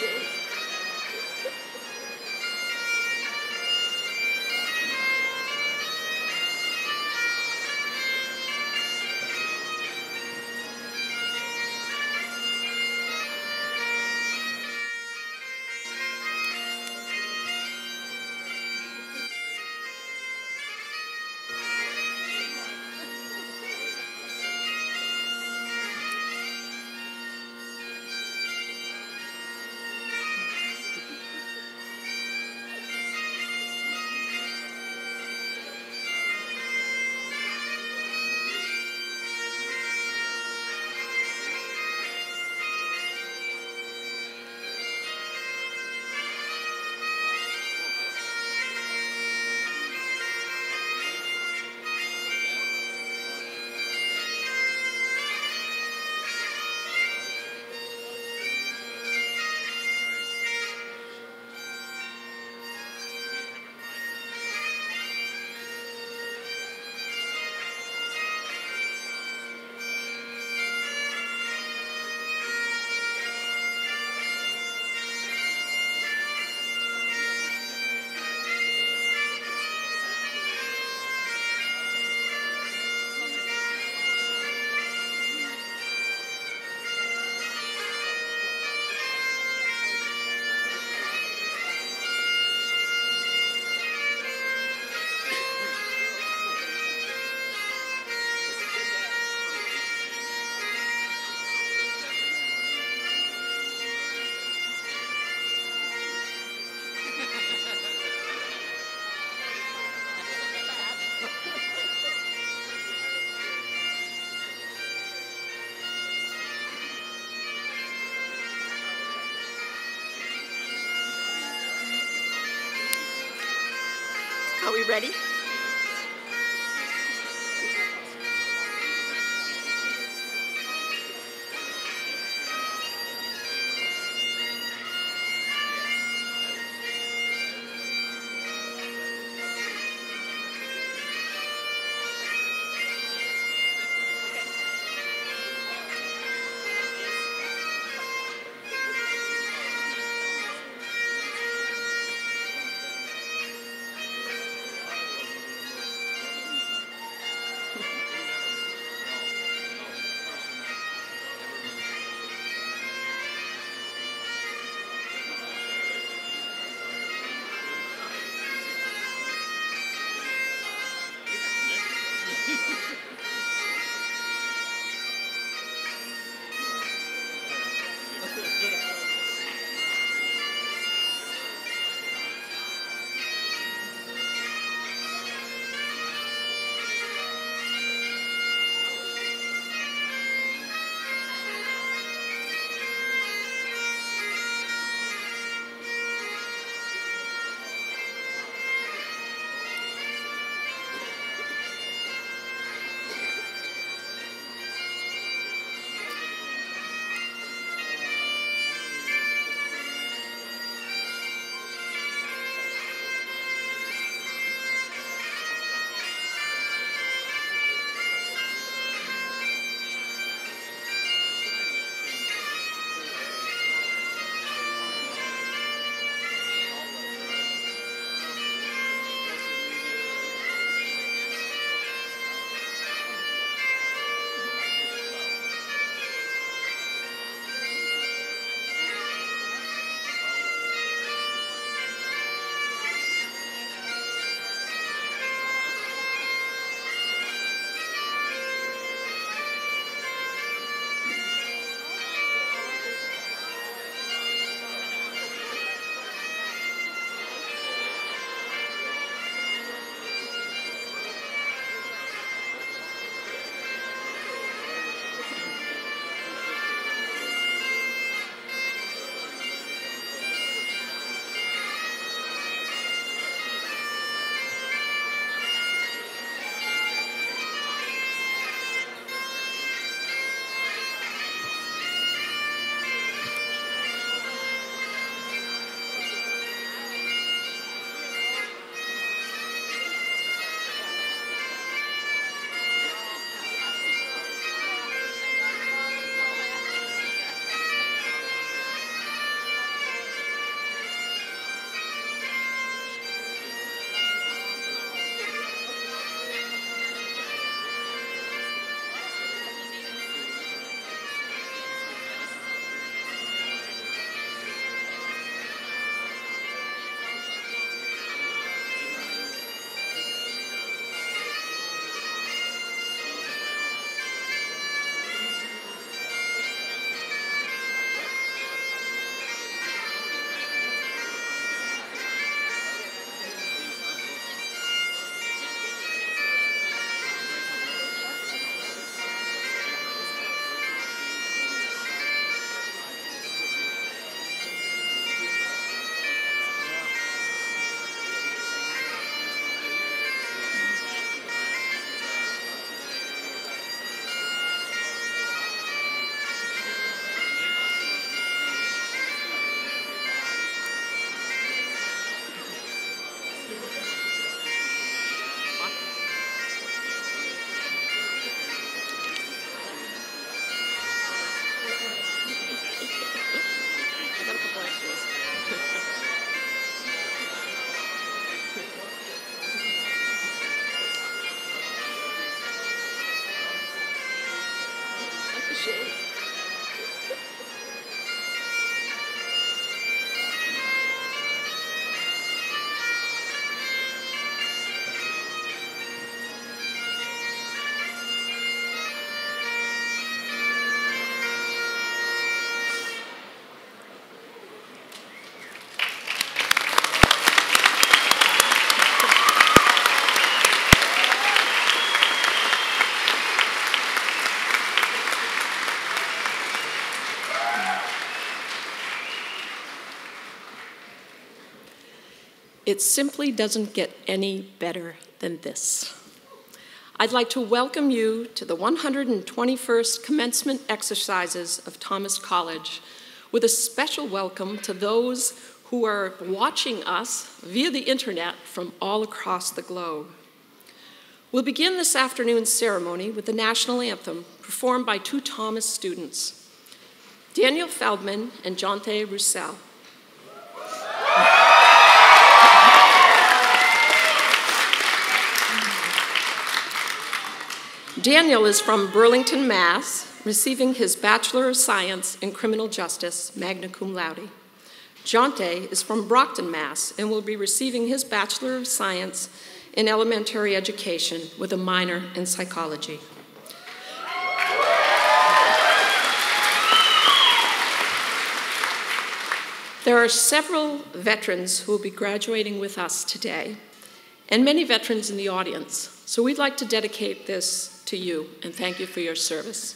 shit. Are we ready? It simply doesn't get any better than this. I'd like to welcome you to the 121st commencement exercises of Thomas College, with a special welcome to those who are watching us via the internet from all across the globe. We'll begin this afternoon's ceremony with the national anthem performed by two Thomas students, Daniel Feldman and Jonte Roussel. Daniel is from Burlington, Mass., receiving his Bachelor of Science in Criminal Justice, magna cum laude. Jonte is from Brockton, Mass., and will be receiving his Bachelor of Science in Elementary Education with a minor in psychology. There are several veterans who will be graduating with us today, and many veterans in the audience. So we'd like to dedicate this to you and thank you for your service.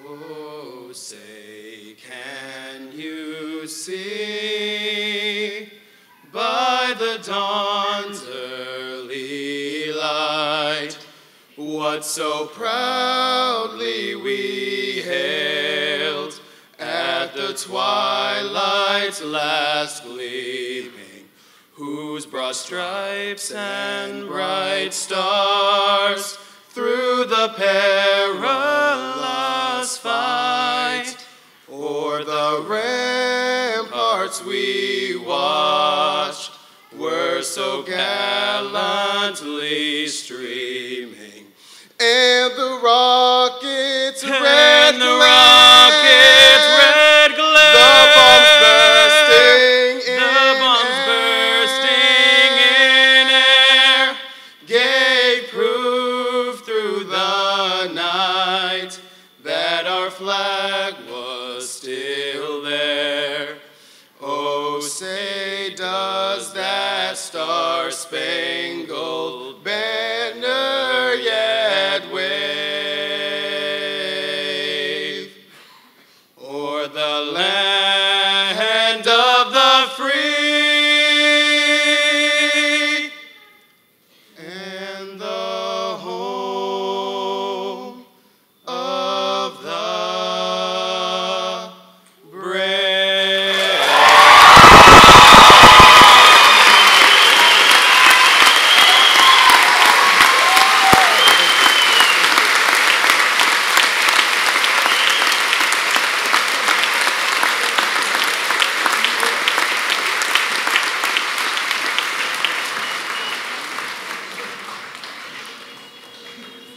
Oh, say, can you see by the dawn's early light what so proudly we hailed at the twilight's last gleaming, whose broad stripes and bright stars through the perilous fight o'er the ramparts we watched were so gallantly streaming. And the rocket's red glare, the bombs bursting in air, gave proof through the night that our flag was still there. Oh, say, does that star-spangled banner yet wave o'er the land of the free and the home of the brave?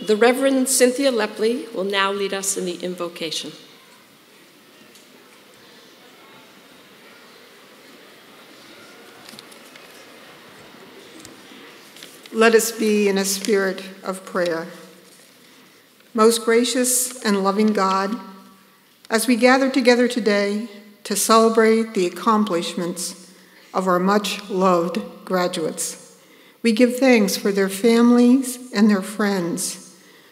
The Reverend Cynthia Lepley will now lead us in the invocation. Let us be in a spirit of prayer. Most gracious and loving God, as we gather together today to celebrate the accomplishments of our much-loved graduates, we give thanks for their families and their friends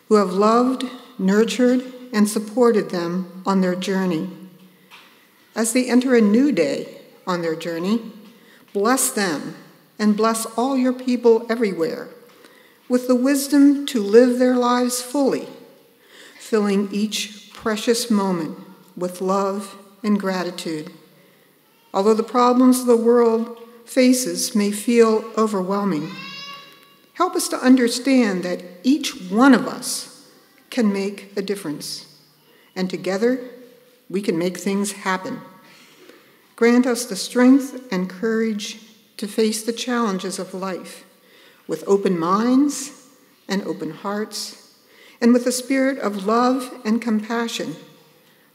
who have loved, nurtured, and supported them on their journey. As they enter a new day on their journey, bless them and bless all your people everywhere with the wisdom to live their lives fully, filling each precious moment with love and gratitude. Although the problems the world faces may feel overwhelming, help us to understand that each one of us can make a difference, and together we can make things happen. Grant us the strength and courage to face the challenges of life with open minds and open hearts, and with a spirit of love and compassion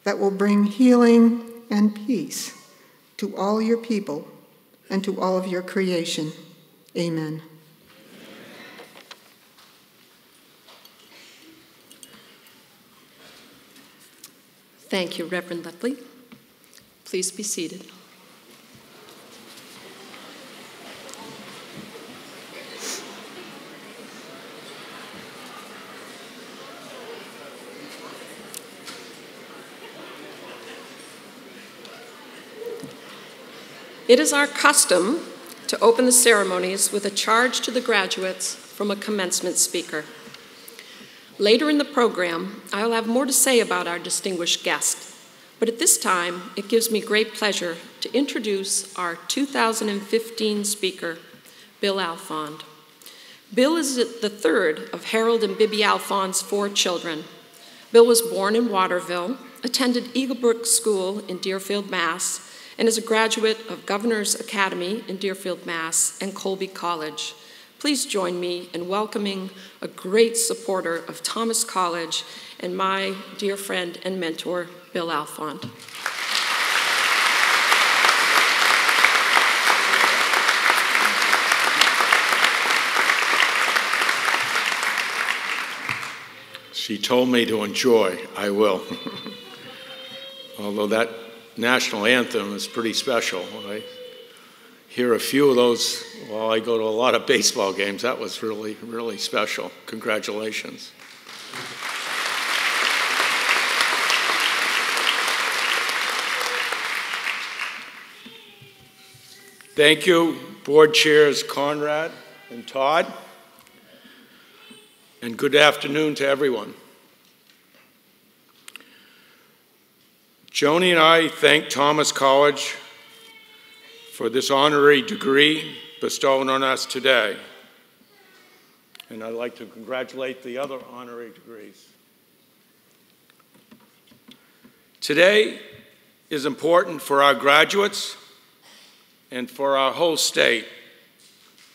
that will bring healing and peace to all your people and to all of your creation. Amen. Thank you, Reverend Ludley. Please be seated. It is our custom to open the ceremonies with a charge to the graduates from a commencement speaker. Later in the program, I will have more to say about our distinguished guest, but at this time, it gives me great pleasure to introduce our 2015 speaker, Bill Alfond. Bill is the third of Harold and Bibi Alfond's 4 children. Bill was born in Waterville, attended Eaglebrook School in Deerfield, Mass., and is a graduate of Governor's Academy in Deerfield, Mass., and Colby College. Please join me in welcoming a great supporter of Thomas College and my dear friend and mentor, Bill Alfond. She told me to enjoy. I will. Although that national anthem is pretty special. I hear a few of those while I go to a lot of baseball games. That was really, really special. Congratulations. Thank you, board chairs Conrad and Todd. And good afternoon to everyone. Joni and I thank Thomas College for this honorary degree bestowed on us today. And I'd like to congratulate the other honorary degrees. Today is important for our graduates and for our whole state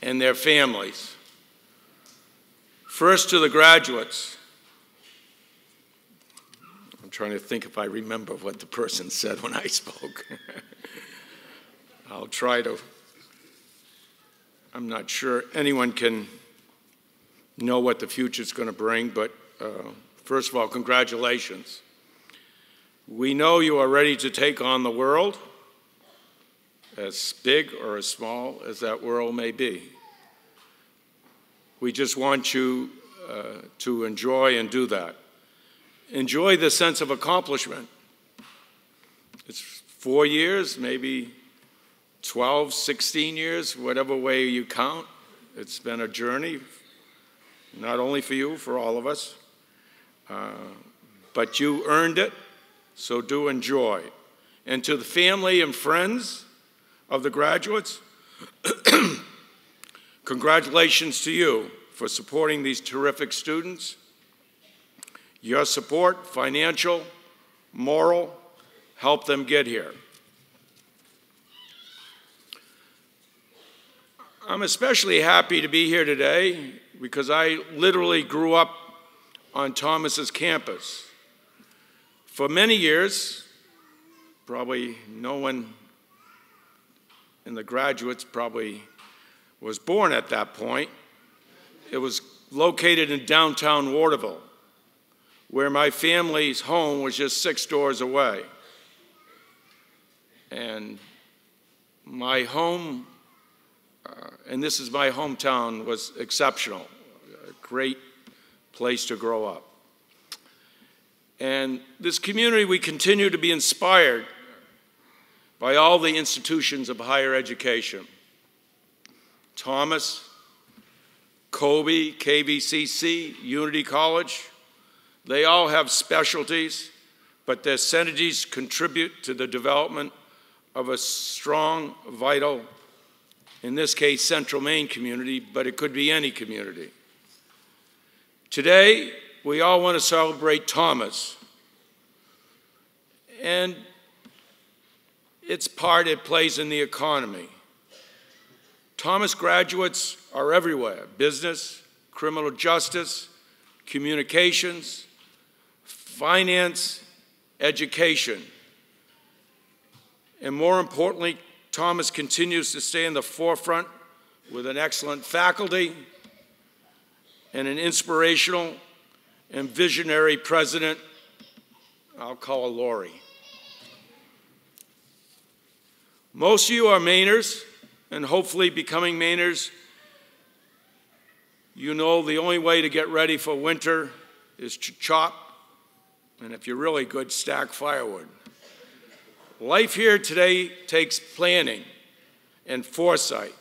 and their families. First, to the graduates. I'm trying to think if I remember what the person said when I spoke. I'll try to. I'm not sure anyone can know what the future's going to bring, but first of all, congratulations. We know you are ready to take on the world, as big or as small as that world may be. We just want you to enjoy and do that. Enjoy the sense of accomplishment. It's 4 years, maybe 12, 16 years, whatever way you count. It's been a journey, not only for you, for all of us. But you earned it, so do enjoy. And to the family and friends of the graduates, congratulations to you for supporting these terrific students. Your support, financial, moral, helped them get here. I'm especially happy to be here today because I literally grew up on Thomas's campus. For many years, probably no one in the graduates probably was born at that point. It was located in downtown Waterville, where my family's home was just 6 doors away. And my home, and this is my hometown, was exceptional, a great place to grow up. And this community, we continue to be inspired by all the institutions of higher education. Thomas, Colby, KVCC, Unity College, they all have specialties, but their synergies contribute to the development of a strong, vital, in this case, Central Maine community, but it could be any community. Today, we all want to celebrate Thomas. And its part it plays in the economy. Thomas graduates are everywhere: business, criminal justice, communications, finance, education. And more importantly, Thomas continues to stay in the forefront with an excellent faculty and an inspirational and visionary president. I'll call her Lori. Most of you are Mainers, and hopefully becoming Mainers. You know the only way to get ready for winter is to chop, and if you're really good, stack firewood. Life here today takes planning and foresight.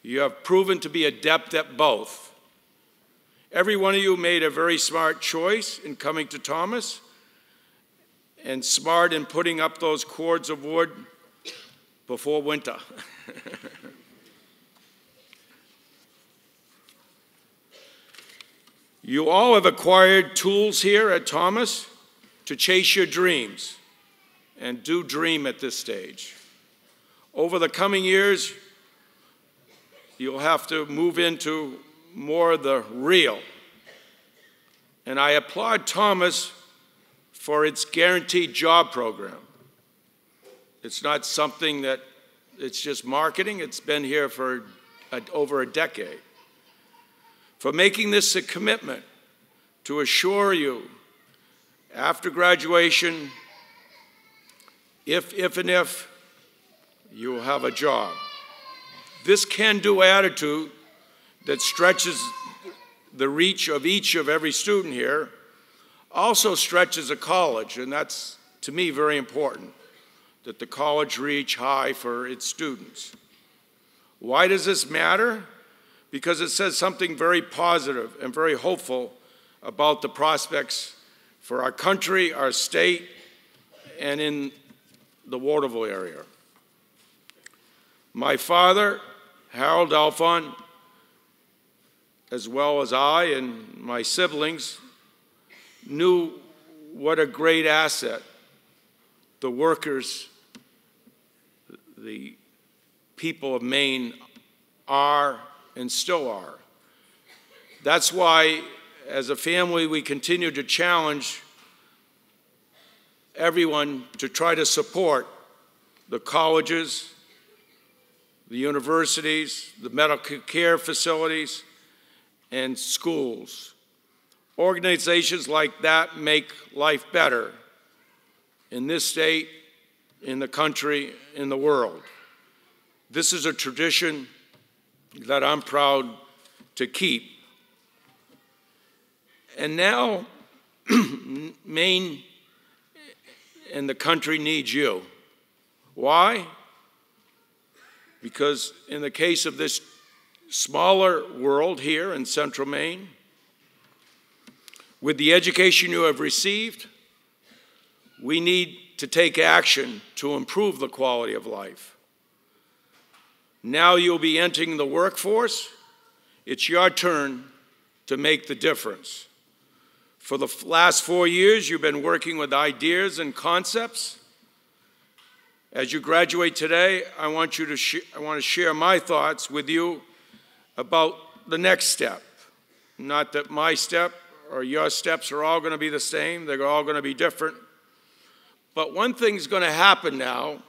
You have proven to be adept at both. Every one of you made a very smart choice in coming to Thomas, and smart in putting up those cords of wood before winter. You all have acquired tools here at Thomas to chase your dreams, and do dream at this stage. Over the coming years, you'll have to move into more of the real. And I applaud Thomas for its guaranteed job program. It's not something that it's just marketing. It's been here for over a decade. For making this a commitment to assure you, after graduation, if you will have a job. This can-do attitude that stretches the reach of every student here also stretches a college, and that's, to me, very important, that the college reach high for its students. Why does this matter? Because it says something very positive and very hopeful about the prospects for our country, our state, and in the Waterville area. My father, Harold Alphon, as well as I and my siblings, knew what a great asset the workers, the people of Maine are and still are. That's why, as a family, we continue to challenge everyone to try to support the colleges, the universities, the medical care facilities, and schools. Organizations like that make life better in this state, in the country, in the world. This is a tradition that I'm proud to keep. And now, Maine and the country needs you. Why? Because in the case of this smaller world here in central Maine, with the education you have received, we need to take action to improve the quality of life. Now you'll be entering the workforce. It's your turn to make the difference. For the last 4 years, you've been working with ideas and concepts. As you graduate today, I want to share my thoughts with you about the next step. Not that my step or your steps are all going to be the same. They're all going to be different. But one thing's going to happen now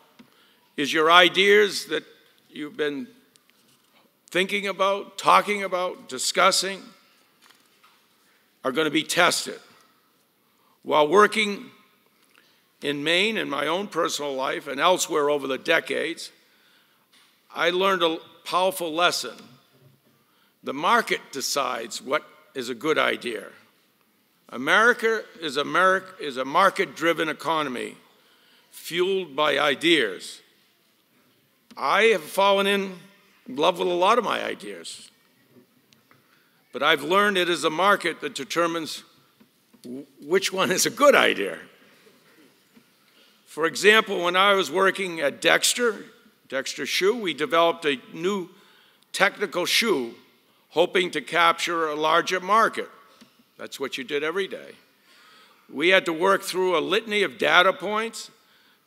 is your ideas that you've been thinking about, talking about, discussing, are going to be tested. While working in Maine in my own personal life and elsewhere over the decades, I learned a powerful lesson. The market decides what is a good idea. America is a market-driven economy fueled by ideas. I have fallen in love with a lot of my ideas. But I've learned it is a market that determines which one is a good idea. For example, when I was working at Dexter Shoe, we developed a new technical shoe hoping to capture a larger market. That's what you did every day. We had to work through a litany of data points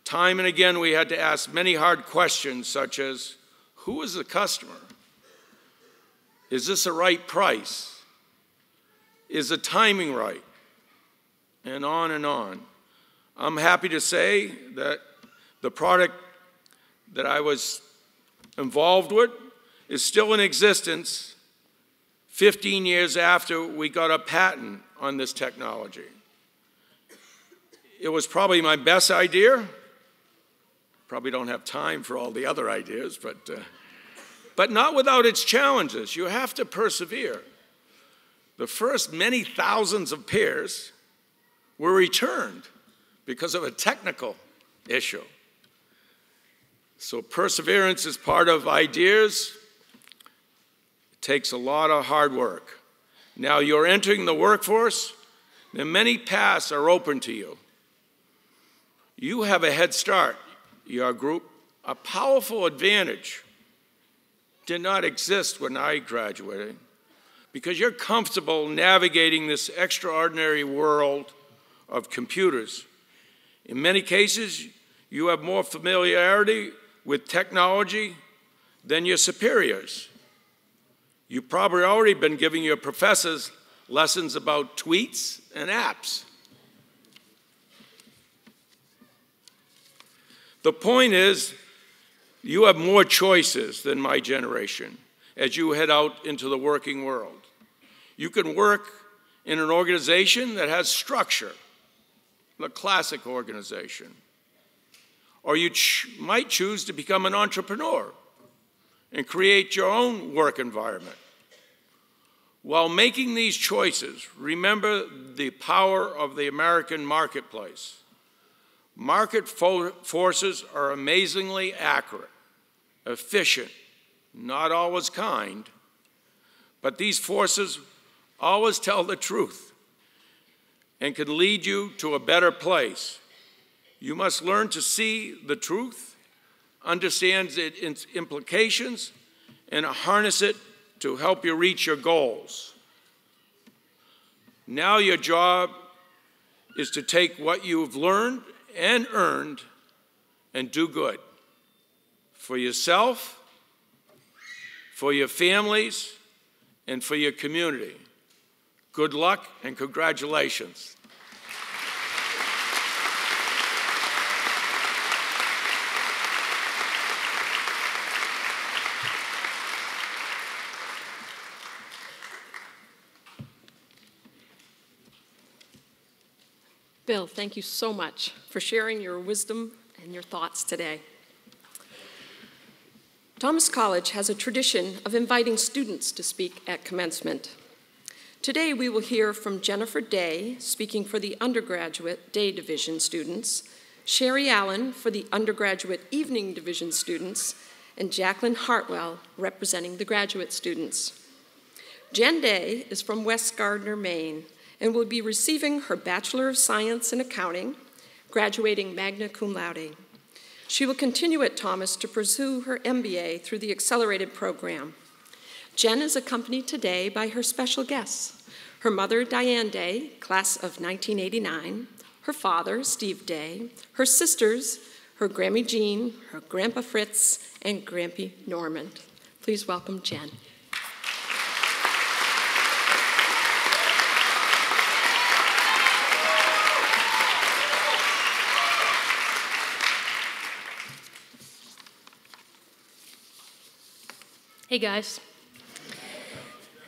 Time and again, we had to ask many hard questions, such as, who is the customer? Is this the right price? Is the timing right? And on and on. I'm happy to say that the product that I was involved with is still in existence 15 years after we got a patent on this technology. It was probably my best idea. Probably don't have time for all the other ideas, but not without its challenges. You have to persevere. The first many thousands of pairs were returned because of a technical issue. So perseverance is part of ideas. It takes a lot of hard work. Now you're entering the workforce, and many paths are open to you. You have a head start, your group. A powerful advantage did not exist when I graduated, because you're comfortable navigating this extraordinary world of computers. In many cases, you have more familiarity with technology than your superiors. You've probably already been giving your professors lessons about tweets and apps. The point is, you have more choices than my generation as you head out into the working world. You can work in an organization that has structure, the classic organization. Or you might choose to become an entrepreneur and create your own work environment. While making these choices, remember the power of the American marketplace. Market forces are amazingly accurate, efficient, not always kind, but these forces always tell the truth and can lead you to a better place. You must learn to see the truth, understand its implications, and harness it to help you reach your goals. Now your job is to take what you've learned and earned and do good for yourself, for your families, and for your community. Good luck and congratulations. Bill, thank you so much for sharing your wisdom and your thoughts today. Thomas College has a tradition of inviting students to speak at commencement. Today we will hear from Jennifer Day, speaking for the undergraduate day division students, Sherry Allen for the undergraduate evening division students, and Jacqueline Hartwell representing the graduate students. Jen Day is from West Gardner, Maine, and will be receiving her Bachelor of Science in Accounting, graduating magna cum laude. She will continue at Thomas to pursue her MBA through the accelerated program. Jen is accompanied today by her special guests, her mother, Diane Day, class of 1989, her father, Steve Day, her sisters, her Grammy Jean, her Grandpa Fritz, and Grampy Norman. Please welcome Jen. Hey guys.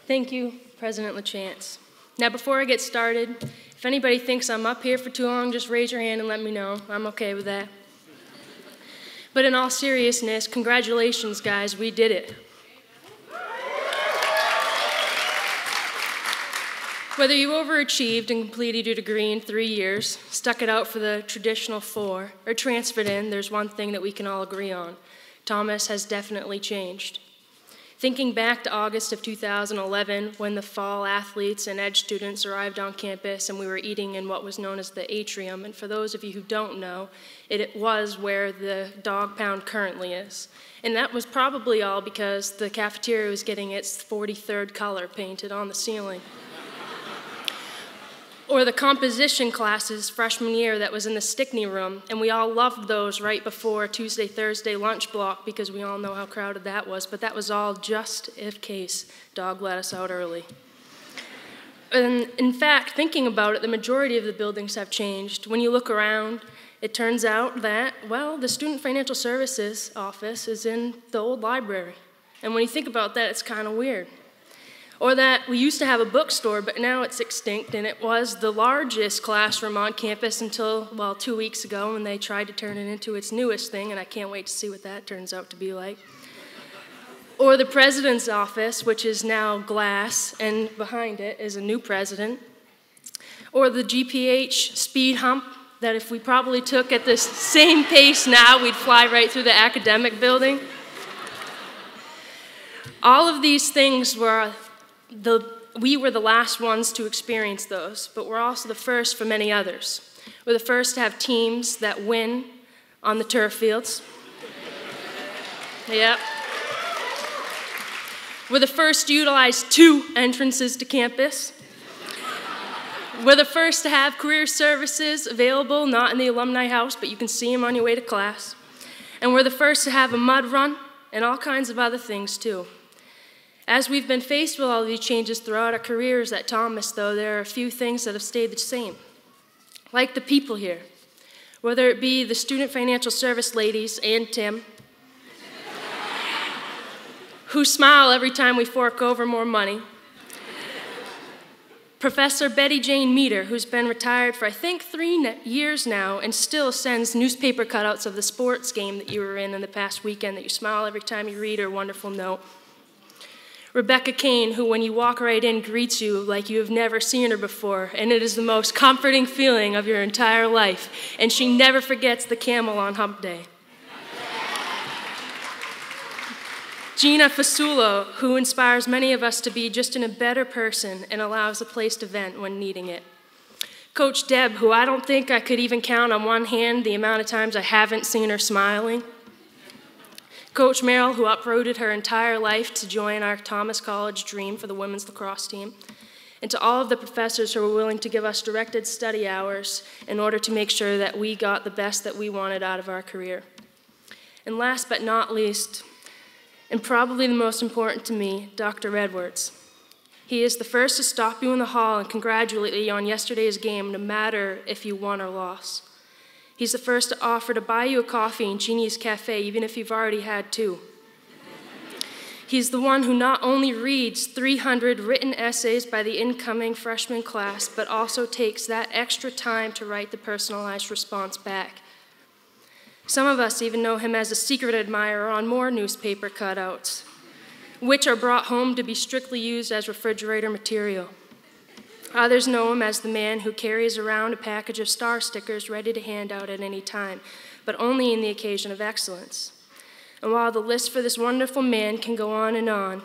Thank you, President LaChance. Now before I get started, if anybody thinks I'm up here for too long, just raise your hand and let me know. I'm okay with that. But in all seriousness, congratulations guys, we did it. Whether you overachieved and completed your degree in 3 years, stuck it out for the traditional 4, or transferred in, there's one thing that we can all agree on. Thomas has definitely changed. Thinking back to August of 2011, when the fall athletes and EDGE students arrived on campus and we were eating in what was known as the atrium, and for those of you who don't know, it was where the dog pound currently is. And that was probably all because the cafeteria was getting its 43rd color painted on the ceiling. Or the composition classes freshman year that was in the Stickney room, and we all loved those right before Tuesday, Thursday lunch block because we all know how crowded that was, but that was all just in case Dog let us out early. And in fact, thinking about it, the majority of the buildings have changed. When you look around, it turns out that, well, the Student Financial Services office is in the old library. And when you think about that, it's kind of weird. Or that we used to have a bookstore, but now it's extinct, and it was the largest classroom on campus until, well, 2 weeks ago when they tried to turn it into its newest thing, and I can't wait to see what that turns out to be like. Or the president's office, which is now glass, and behind it is a new president. Or the GPH speed hump that if we probably took at the same pace now, we'd fly right through the academic building. All of these things we were the last ones to experience those, but we're also the first for many others. We're the first to have teams that win on the turf fields. Yep. We're the first to utilize 2 entrances to campus. We're the first to have career services available, not in the alumni house, but you can see them on your way to class. And we're the first to have a mud run and all kinds of other things too. As we've been faced with all of these changes throughout our careers at Thomas, though, there are a few things that have stayed the same. Like the people here, whether it be the Student Financial Service ladies and Tim, who smile every time we fork over more money, Professor Betty Jane Meter, who's been retired for I think 3 years now and still sends newspaper cutouts of the sports game that you were in the past weekend that you smile every time you read her wonderful note. Rebecca Kane, who when you walk right in greets you like you have never seen her before, and it is the most comforting feeling of your entire life, and she never forgets the camel on hump day. Gina Fasulo, who inspires many of us to be just a better person and allows a place to vent when needing it. Coach Deb, who I don't think I could even count on one hand the amount of times I haven't seen her smiling. Coach Merrill, who uprooted her entire life to join our Thomas College dream for the women's lacrosse team. And to all of the professors who were willing to give us directed study hours in order to make sure that we got the best that we wanted out of our career. And last but not least, and probably the most important to me, Dr. Edwards. He is the first to stop you in the hall and congratulate you on yesterday's game, no matter if you won or lost. He's the first to offer to buy you a coffee in Jeannie's Cafe, even if you've already had 2. He's the one who not only reads 300 written essays by the incoming freshman class, but also takes that extra time to write the personalized response back. Some of us even know him as a secret admirer on more newspaper cutouts, which are brought home to be strictly used as refrigerator material. Others know him as the man who carries around a package of star stickers ready to hand out at any time, but only in the occasion of excellence. And while the list for this wonderful man can go on,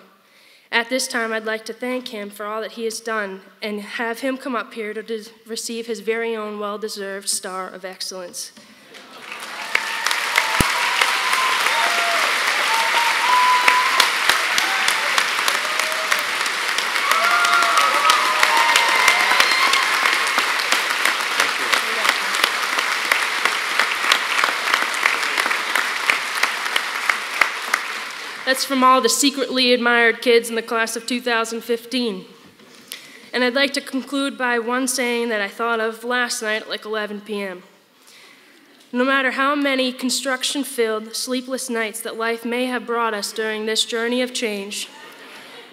at this time I'd like to thank him for all that he has done and have him come up here to receive his very own well-deserved Star of Excellence. That's from all the secretly admired kids in the class of 2015. And I'd like to conclude by one saying that I thought of last night at like 11 p.m. No matter how many construction-filled, sleepless nights that life may have brought us during this journey of change,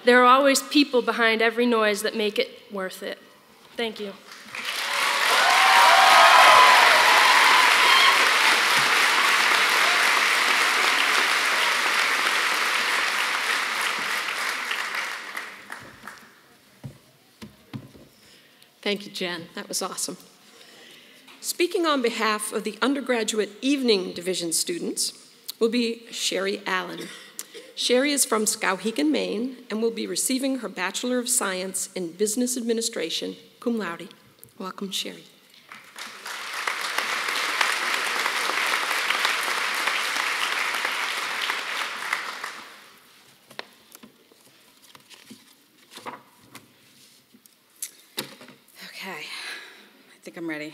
there are always people behind every noise that make it worth it. Thank you. Thank you, Jen. That was awesome. Speaking on behalf of the undergraduate evening division students will be Sherry Allen. Sherry is from Skowhegan, Maine, and will be receiving her Bachelor of Science in Business Administration, cum laude. Welcome, Sherry. Okay. think I'm ready.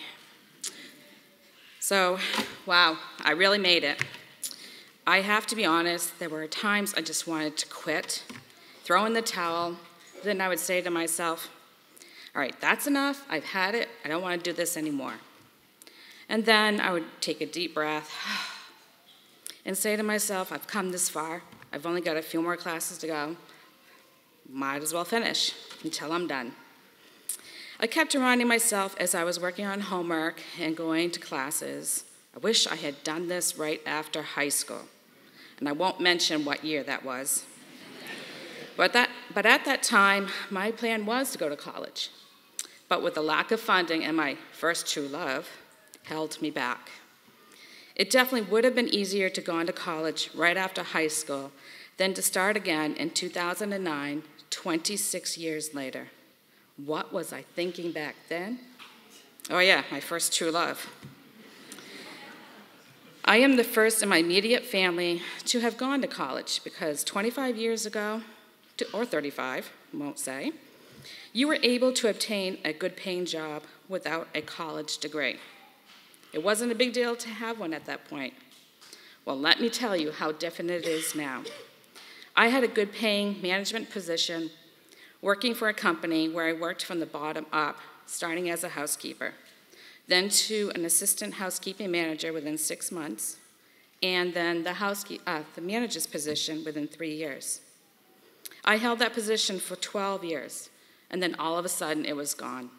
So, wow, I really made it. I have to be honest, there were times I just wanted to quit, throw in the towel. Then I would say to myself, all right, that's enough, I've had it, I don't want to do this anymore. And then I would take a deep breath and say to myself, I've come this far, I've only got a few more classes to go, might as well finish until I'm done. I kept reminding myself as I was working on homework and going to classes, I wish I had done this right after high school. And I won't mention what year that was. But at that time, my plan was to go to college. But with the lack of funding and my first true love, held me back. It definitely would have been easier to go on to college right after high school than to start again in 2009, 26 years later. What was I thinking back then? Oh yeah, my first true love. I am the first in my immediate family to have gone to college because 25 years ago, or 35, won't say, you were able to obtain a good paying job without a college degree. It wasn't a big deal to have one at that point. Well, let me tell you how different it is now. I had a good paying management position working for a company where I worked from the bottom up, starting as a housekeeper, then to an assistant housekeeping manager within 6 months, and then the manager's position within 3 years. I held that position for 12 years, and then all of a sudden it was gone.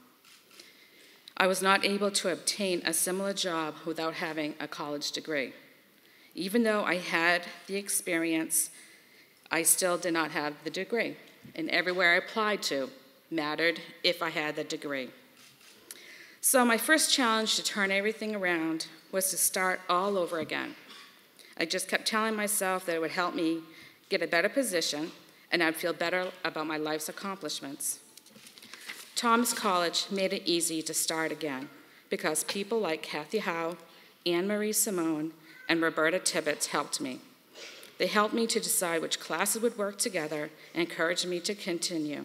I was not able to obtain a similar job without having a college degree. Even though I had the experience, I still did not have the degree, and everywhere I applied to mattered if I had the degree. So my first challenge to turn everything around was to start all over again. I just kept telling myself that it would help me get a better position and I'd feel better about my life's accomplishments. Thomas College made it easy to start again because people like Kathy Howe, Anne Marie Simone, and Roberta Tibbetts helped me. They helped me to decide which classes would work together and encouraged me to continue.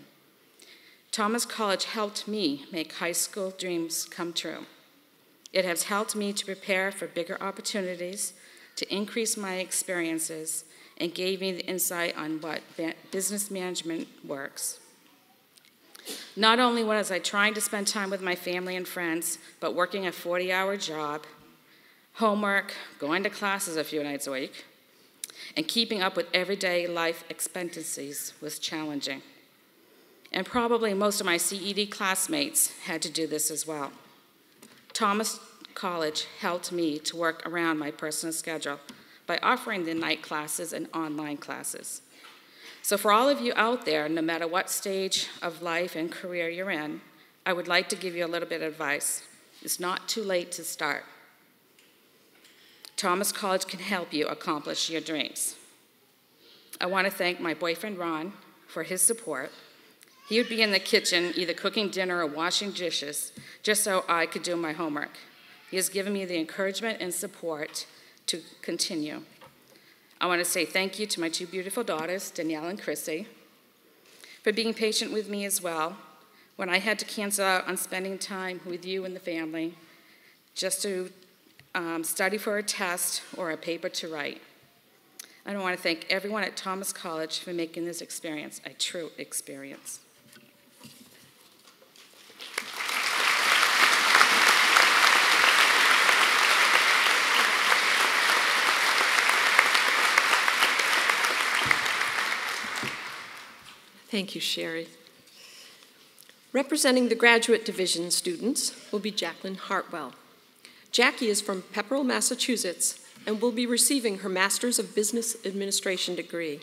Thomas College helped me make high school dreams come true. It has helped me to prepare for bigger opportunities, to increase my experiences, and gave me the insight on what business management works. Not only was I trying to spend time with my family and friends, but working a 40-hour job, homework, going to classes a few nights a week, and keeping up with everyday life expectancies was challenging. And probably most of my CED classmates had to do this as well. Thomas College helped me to work around my personal schedule by offering the night classes and online classes. So for all of you out there, no matter what stage of life and career you're in, I would like to give you a little bit of advice. It's not too late to start. Thomas College can help you accomplish your dreams. I want to thank my boyfriend, Ron, for his support. He would be in the kitchen either cooking dinner or washing dishes just so I could do my homework. He has given me the encouragement and support to continue. I want to say thank you to my two beautiful daughters, Danielle and Chrissy, for being patient with me as well when I had to cancel out on spending time with you and the family just to study for a test or a paper to write. I want to thank everyone at Thomas College for making this experience a true experience. Thank you, Sherry. Representing the graduate division students will be Jacqueline Hartwell. Jackie is from Pepperell, Massachusetts, and will be receiving her Master's of Business Administration degree.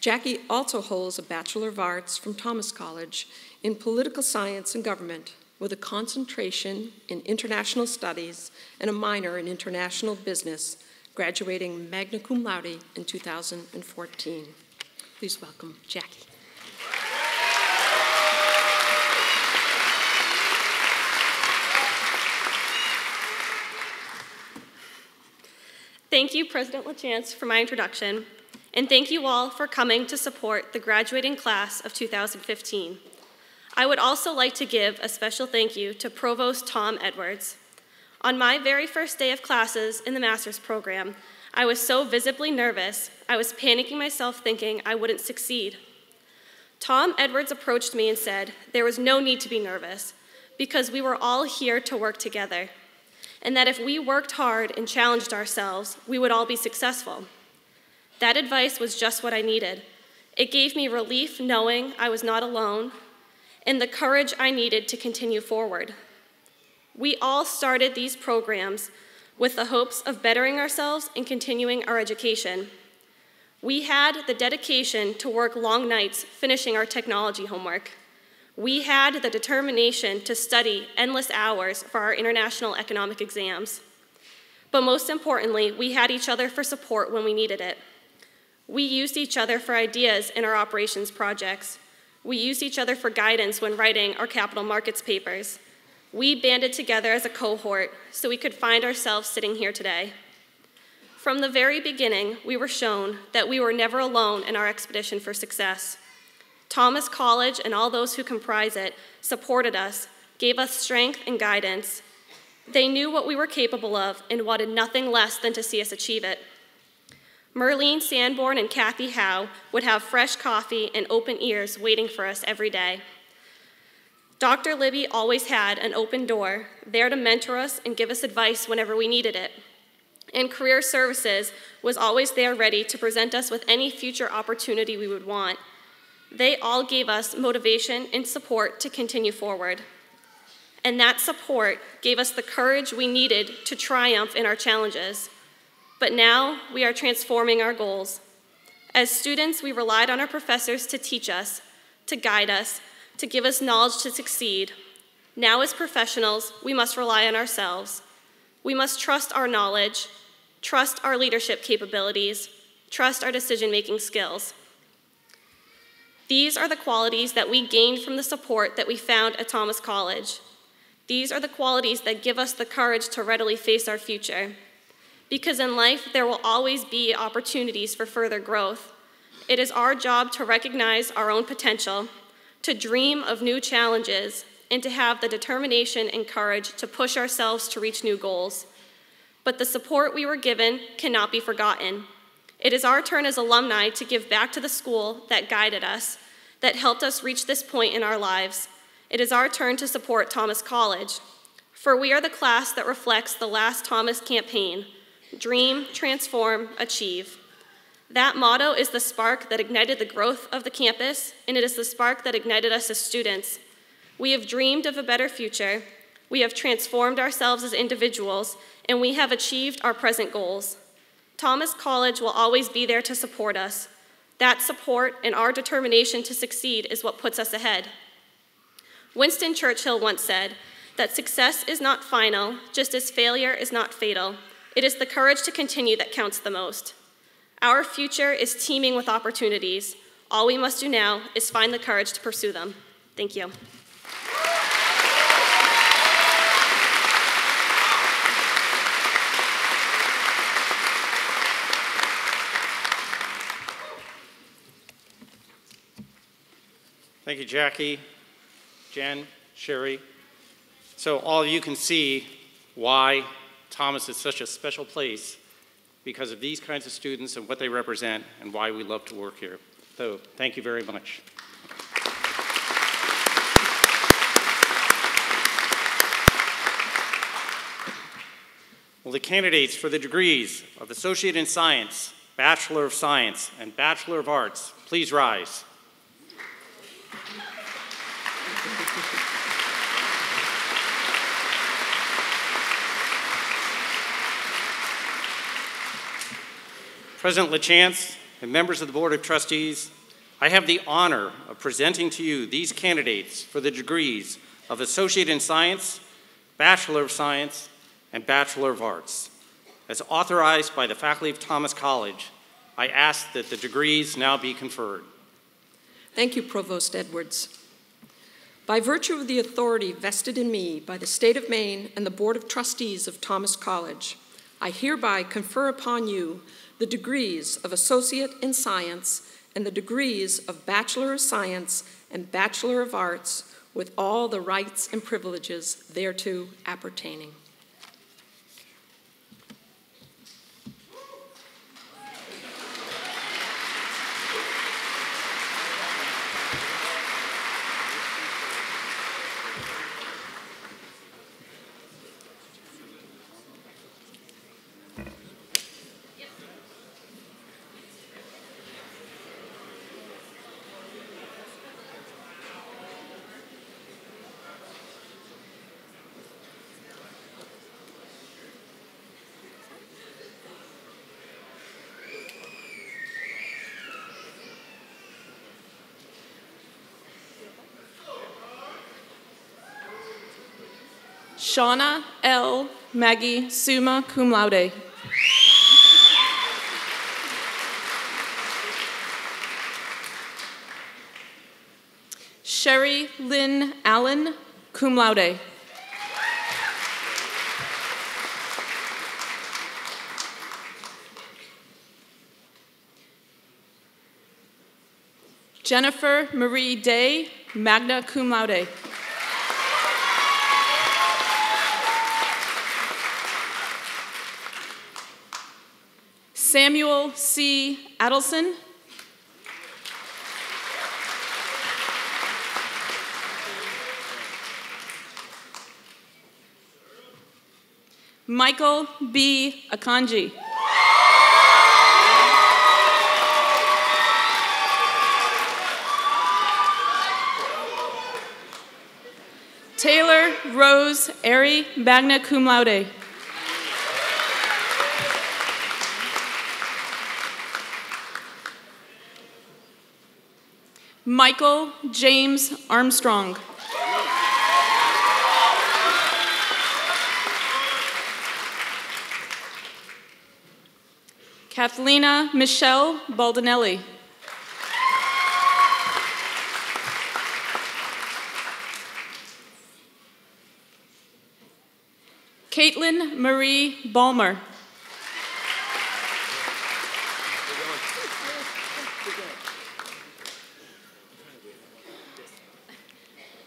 Jackie also holds a Bachelor of Arts from Thomas College in Political Science and Government with a concentration in International Studies and a minor in International Business, graduating magna cum laude in 2014. Please welcome Jackie. Thank you, President LaChance, for my introduction, and thank you all for coming to support the graduating class of 2015. I would also like to give a special thank you to Provost Tom Edwards. On my very first day of classes in the master's program, I was so visibly nervous, I was panicking myself thinking I wouldn't succeed. Tom Edwards approached me and said there was no need to be nervous because we were all here to work together, and that if we worked hard and challenged ourselves, we would all be successful. That advice was just what I needed. It gave me relief knowing I was not alone and the courage I needed to continue forward. We all started these programs with the hopes of bettering ourselves and continuing our education. We had the dedication to work long nights finishing our technology homework. We had the determination to study endless hours for our international economic exams. But most importantly, we had each other for support when we needed it. We used each other for ideas in our operations projects. We used each other for guidance when writing our capital markets papers. We banded together as a cohort so we could find ourselves sitting here today. From the very beginning, we were shown that we were never alone in our expedition for success. Thomas College and all those who comprise it supported us, gave us strength and guidance. They knew what we were capable of and wanted nothing less than to see us achieve it. Merlene Sanborn and Kathy Howe would have fresh coffee and open ears waiting for us every day. Dr. Libby always had an open door, there to mentor us and give us advice whenever we needed it. And Career Services was always there ready to present us with any future opportunity we would want. They all gave us motivation and support to continue forward. And that support gave us the courage we needed to triumph in our challenges. But now we are transforming our goals. As students, we relied on our professors to teach us, to guide us, to give us knowledge to succeed. Now as professionals, we must rely on ourselves. We must trust our knowledge, trust our leadership capabilities, trust our decision-making skills. These are the qualities that we gained from the support that we found at Thomas College. These are the qualities that give us the courage to readily face our future. Because in life, there will always be opportunities for further growth. It is our job to recognize our own potential, to dream of new challenges, and to have the determination and courage to push ourselves to reach new goals. But the support we were given cannot be forgotten. It is our turn as alumni to give back to the school that guided us, that helped us reach this point in our lives. It is our turn to support Thomas College, for we are the class that reflects the last Thomas campaign: dream, transform, achieve. That motto is the spark that ignited the growth of the campus, and it is the spark that ignited us as students. We have dreamed of a better future, we have transformed ourselves as individuals, and we have achieved our present goals. Thomas College will always be there to support us. That support and our determination to succeed is what puts us ahead. Winston Churchill once said that success is not final, just as failure is not fatal. It is the courage to continue that counts the most. Our future is teeming with opportunities. All we must do now is find the courage to pursue them. Thank you. Thank you, Jackie, Jen, Sherry. So all of you can see why Thomas is such a special place because of these kinds of students and what they represent and why we love to work here. So thank you very much. Will the candidates for the degrees of Associate in Science, Bachelor of Science, and Bachelor of Arts please rise? President LaChance and members of the Board of Trustees, I have the honor of presenting to you these candidates for the degrees of Associate in Science, Bachelor of Science, and Bachelor of Arts. As authorized by the faculty of Thomas College, I ask that the degrees now be conferred. Thank you, Provost Edwards. By virtue of the authority vested in me by the State of Maine and the Board of Trustees of Thomas College, I hereby confer upon you the degrees of Associate in Science and the degrees of Bachelor of Science and Bachelor of Arts with all the rights and privileges thereto appertaining. Shauna L. Maggie, summa cum laude. Sherry Lynn Allen, cum laude. Jennifer Marie Day, magna cum laude. Samuel C. Adelson. Michael B. Akanji. Taylor Rose Airy, magna cum laude. Michael James Armstrong. Kathlena Michelle Baldinelli. Caitlin Marie Balmer.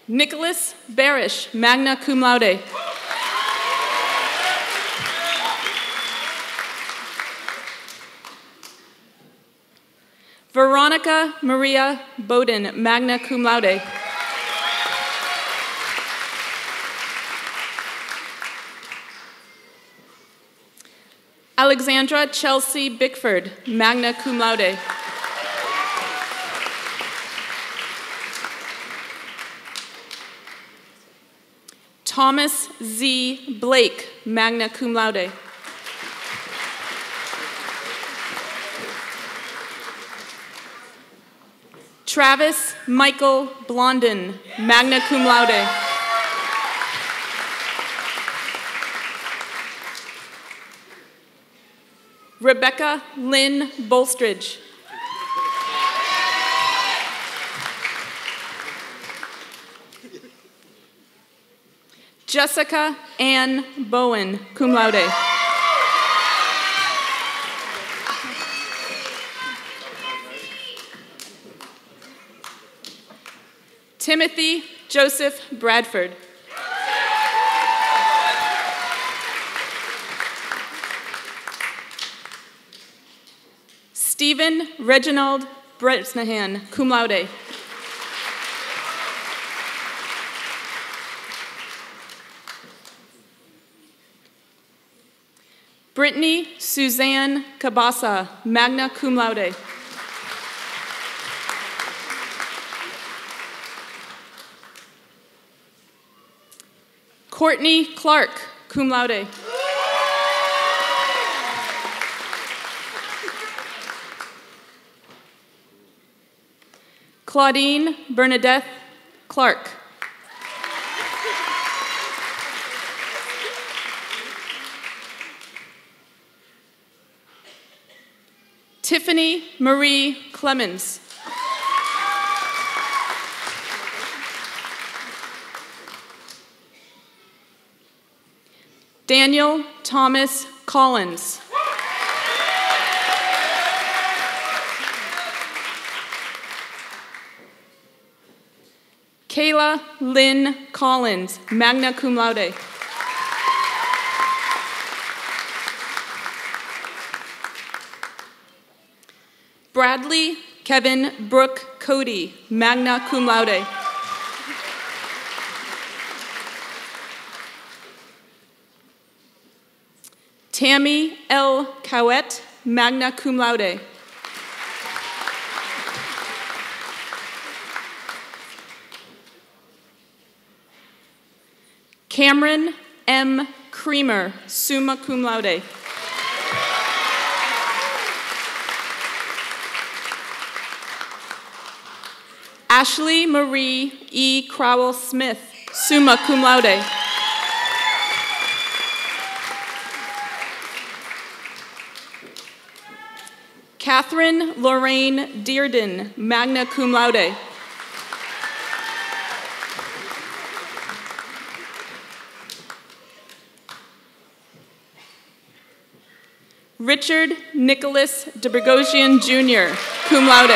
Nicholas Barish, magna cum laude. Veronica Maria Bowden, magna cum laude. Alexandra Chelsea Bickford, magna cum laude. Thomas Z. Blake, magna cum laude. Travis Michael Blondin, magna cum laude. Rebecca Lynn Bolstridge. Jessica Ann Bowen, cum laude. Timothy Joseph Bradford. Stephen Reginald Bresnahan, cum laude. Brittany Suzanne Cabasa, magna cum laude. Courtney Clark, cum laude. Claudine Bernadette Clark. Tiffany Marie Clemens. Daniel Thomas Collins. Kayla Lynn Collins, magna cum laude. Bradley Kevin Brooke Cody, magna cum laude. Tammy L. Cowett, magna cum laude. Cameron M. Creamer, summa cum laude. Ashley Marie E. Crowell Smith, summa cum laude. Catherine Lorraine Dearden, magna cum laude. Richard Nicholas de Bregosian Jr., cum laude.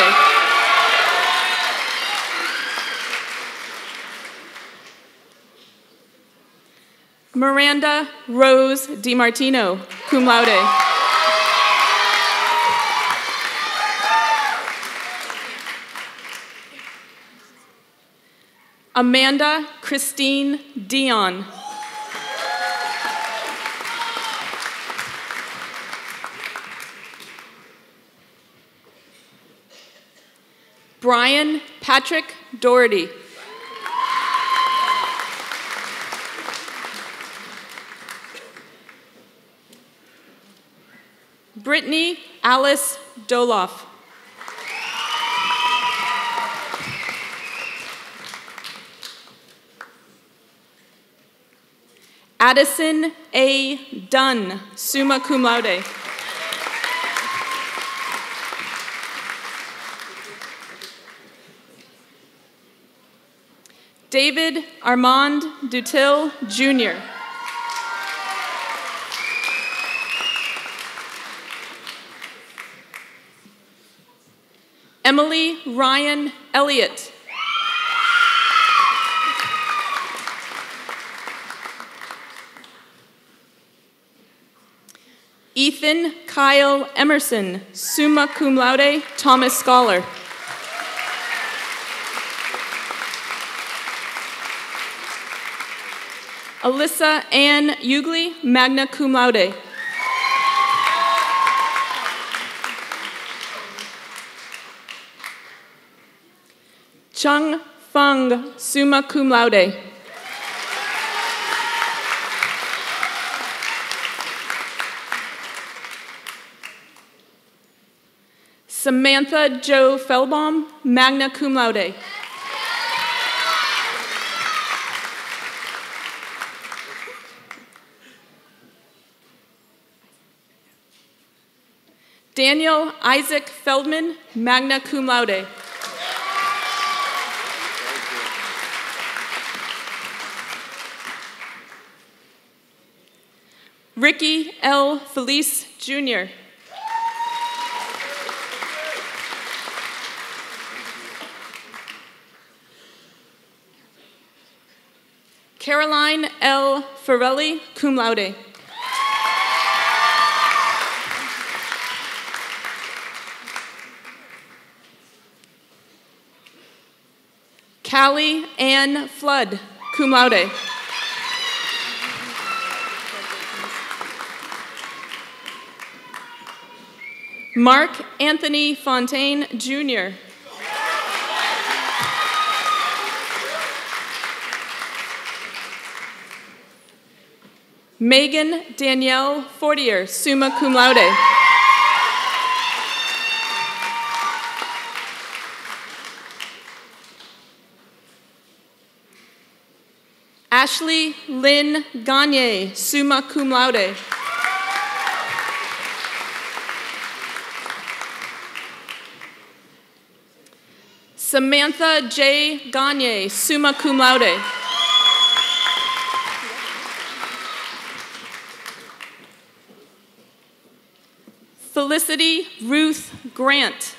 Miranda Rose DiMartino, cum laude. Amanda Christine Dion. Brian Patrick Doherty. Brittany Alice Doloff. Addison A. Dunn, summa cum laude. David Armand Dutil, Jr. Emily Ryan Elliott. Ethan Kyle Emerson, summa cum laude, Thomas Scholar. Alyssa Ann Ugly, magna cum laude. Chung Fung, summa cum laude. Samantha Jo Fellbaum, magna cum laude. Daniel Isaac Feldman, magna cum laude. Ricky L. Felice, Jr. Caroline L. Farelli, cum laude. Callie Ann Flood, cum laude. Mark Anthony Fontaine, Jr. Megan Danielle Fortier, summa cum laude. Ashley Lynn Gagne, summa cum laude. Samantha J. Gagne, summa cum laude. Felicity Ruth Grant.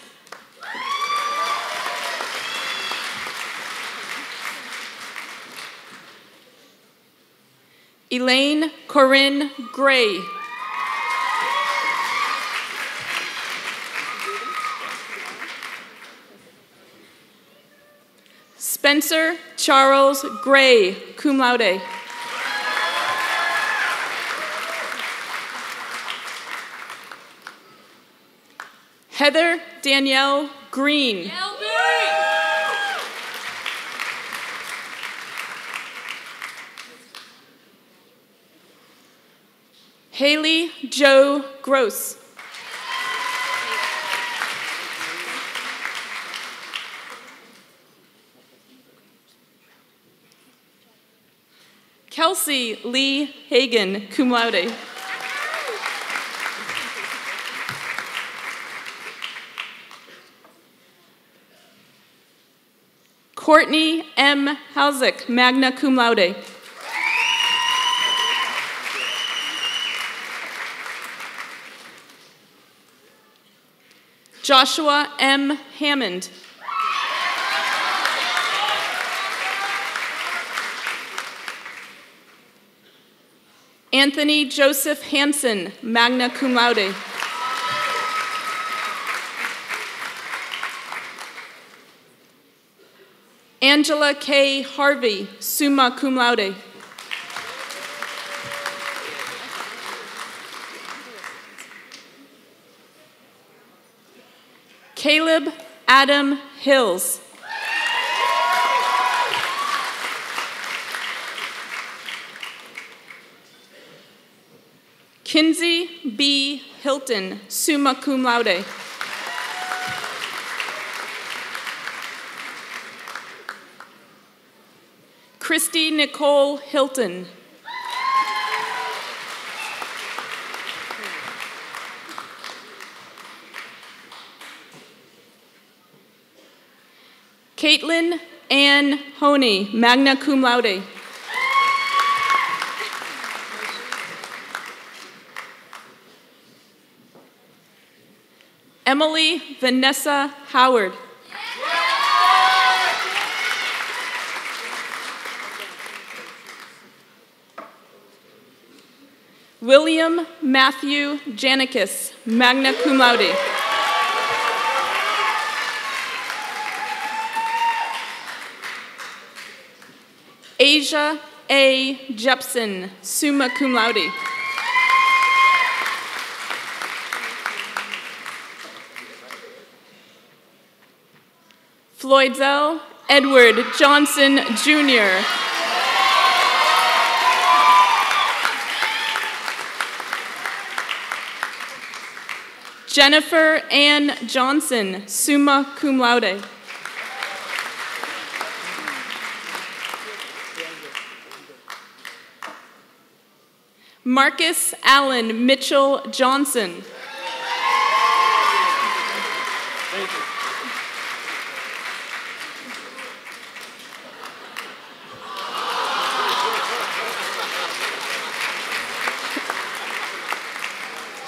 Elaine Corinne Gray. Spencer Charles Gray, cum laude. Heather Danielle Green. Haley Joe Gross. Kelsey Lee Hagan, cum laude. Courtney M. Halzick, magna cum laude. Joshua M. Hammond. Anthony Joseph Hansen, magna cum laude. Angela K. Harvey, summa cum laude. Caleb Adam Hills. Kinsey B. Hilton, summa cum laude. Christy Nicole Hilton. Caitlin Ann Honey, magna cum laude. Emily Vanessa Howard. William Matthew Janikis, magna cum laude. Asia A. Jepson, summa cum laude. Floydzel Edward Johnson, Jr. Jennifer Ann Johnson, summa cum laude. Marcus Allen Mitchell Johnson. Thank you.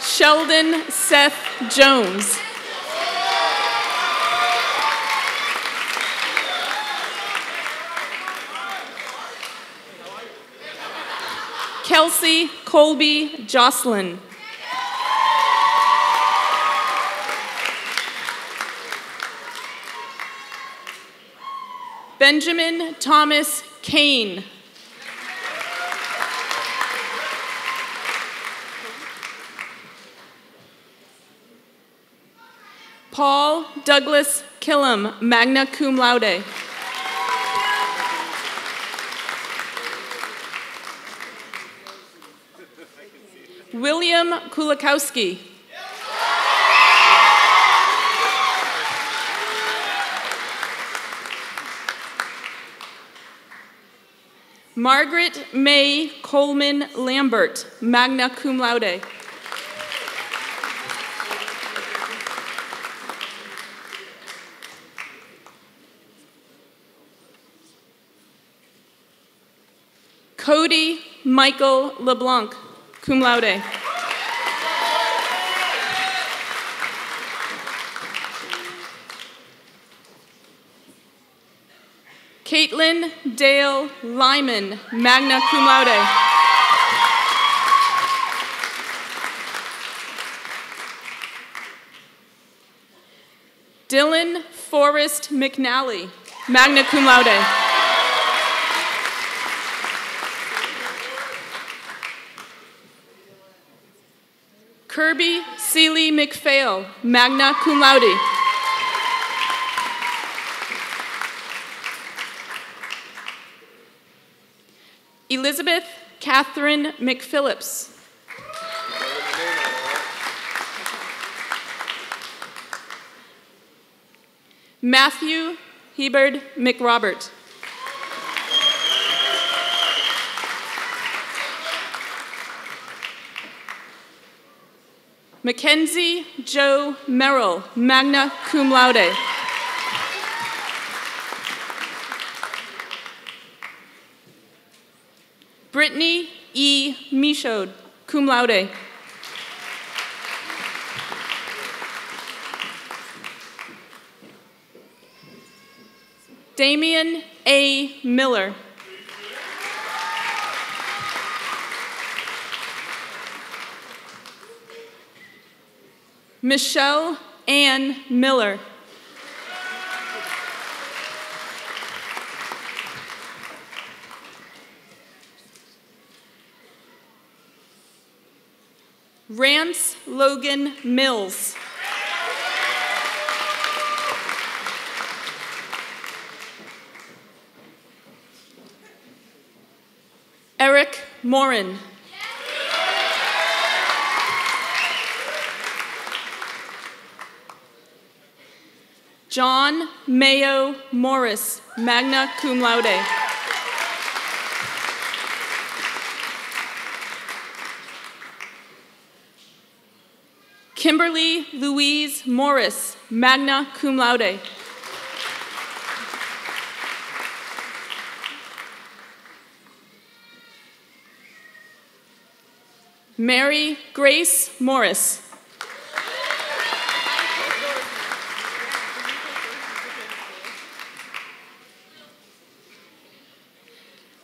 Sheldon Seth Jones. Kelsey Colby Jocelyn. Benjamin Thomas Kane. Paul Douglas Killam, magna cum laude. William Kulikowski. Margaret May Coleman Lambert, magna cum laude. Cody Michael LeBlanc, cum laude. Caitlin Dale Lyman, magna cum laude. Dylan Forrest McNally, magna cum laude. Kirby Seeley McPhail, magna cum laude. Elizabeth Catherine McPhillips. Matthew Hebert McRobert. Mackenzie Joe Merrill, magna cum laude. Brittany E. Michaud, cum laude. Damian A. Miller. Michelle Ann Miller. Rance Logan Mills. Eric Morin. John Mayo Morris, magna cum laude. Kimberly Louise Morris, magna cum laude. Mary Grace Morris.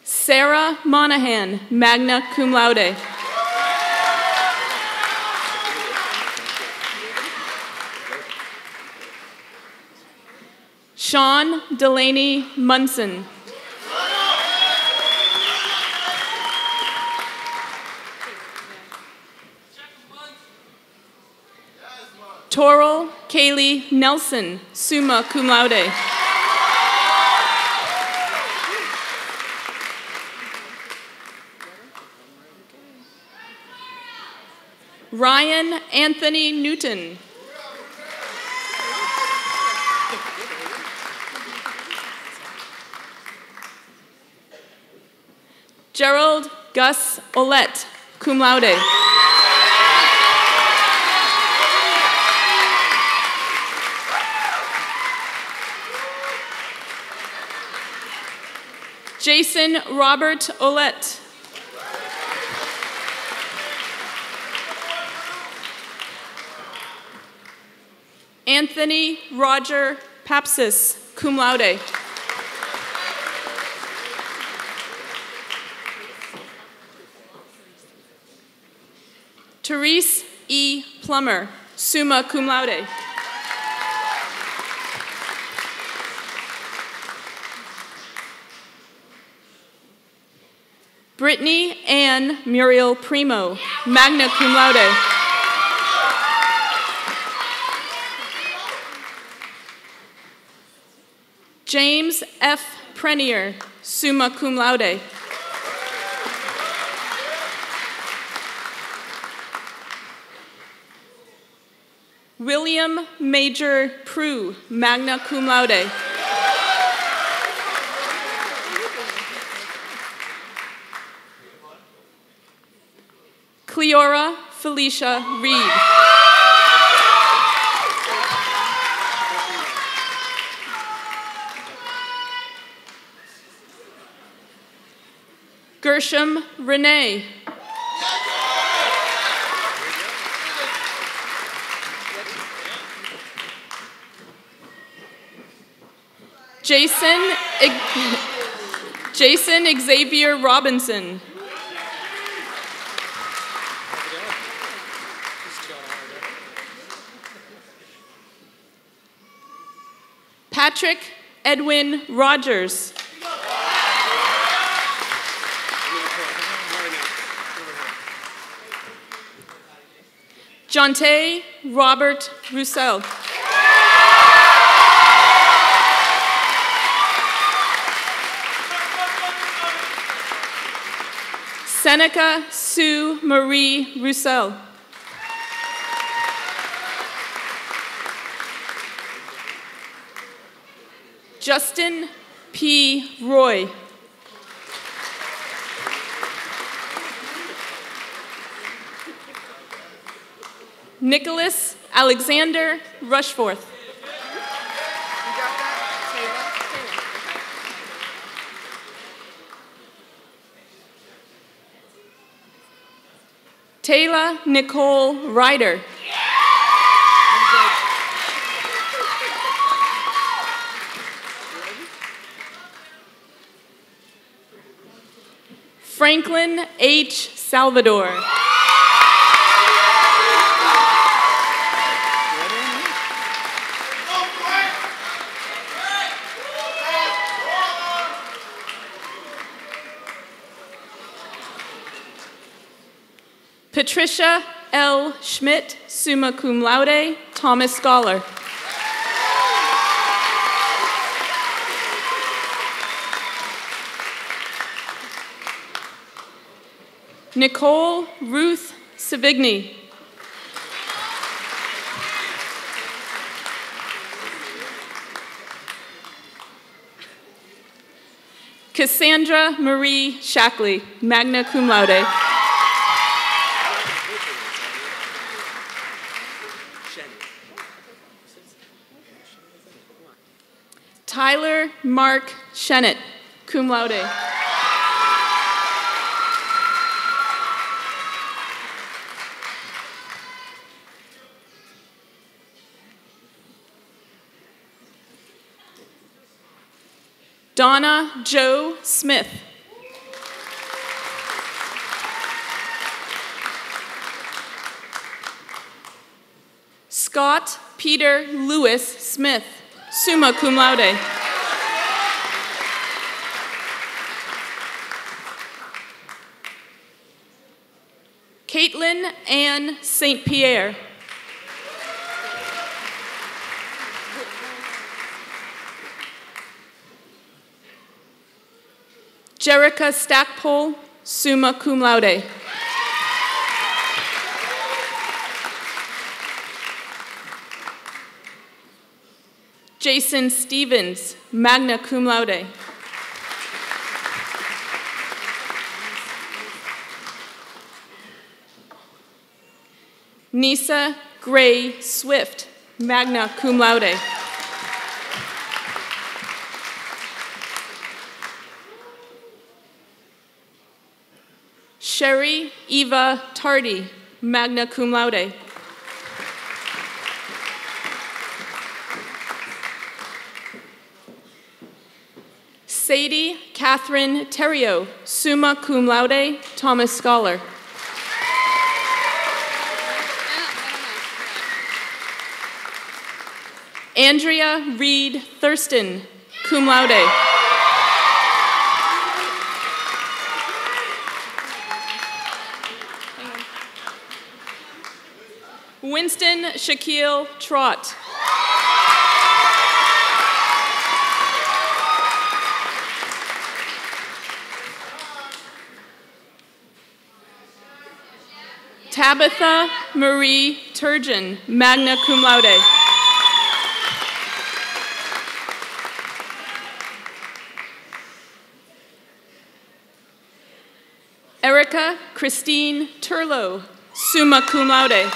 Sarah Monahan, magna cum laude. Sean Delaney Munson. Toral Kaylee Nelson, summa cum laude. Ryan Anthony Newton. Gerald Gus Olette, cum laude. Jason Robert Olette. Anthony Roger Papsis, cum laude. Therese E. Plummer, summa cum laude. Brittany Ann Muriel Primo, magna cum laude. James F. Prenier, summa cum laude. William Major Prue, magna cum laude. Cleora Felicia Reed. Gershom Renee. Jason Xavier Robinson. Patrick Edwin Rogers. Jonte Robert Roussel. Seneca Sue Marie Roussel. Justin P. Roy. Nicholas Alexander Rushforth. Taylor Nicole Ryder. Franklin H. Salvador. Patricia L. Schmidt, summa cum laude, Thomas Scholar. Nicole Ruth Savigny. Cassandra Marie Shackley, magna cum laude. Tyler Mark Shennett, cum laude. Donna Jo Smith. Scott Peter Lewis Smith, summa cum laude. Caitlin Ann St. Pierre. Jerica Stackpole, summa cum laude. Jason Stevens, magna cum laude. Nisa Gray Swift, magna cum laude. Sherry Eva Tardy, magna cum laude. Sadie Catherine Terrio, summa cum laude, Thomas Scholar. Andrea Reed Thurston, cum laude. Winston Shaquille Trott. Tabitha Marie Turgeon, magna cum laude. Erica Christine Turlow, summa cum laude.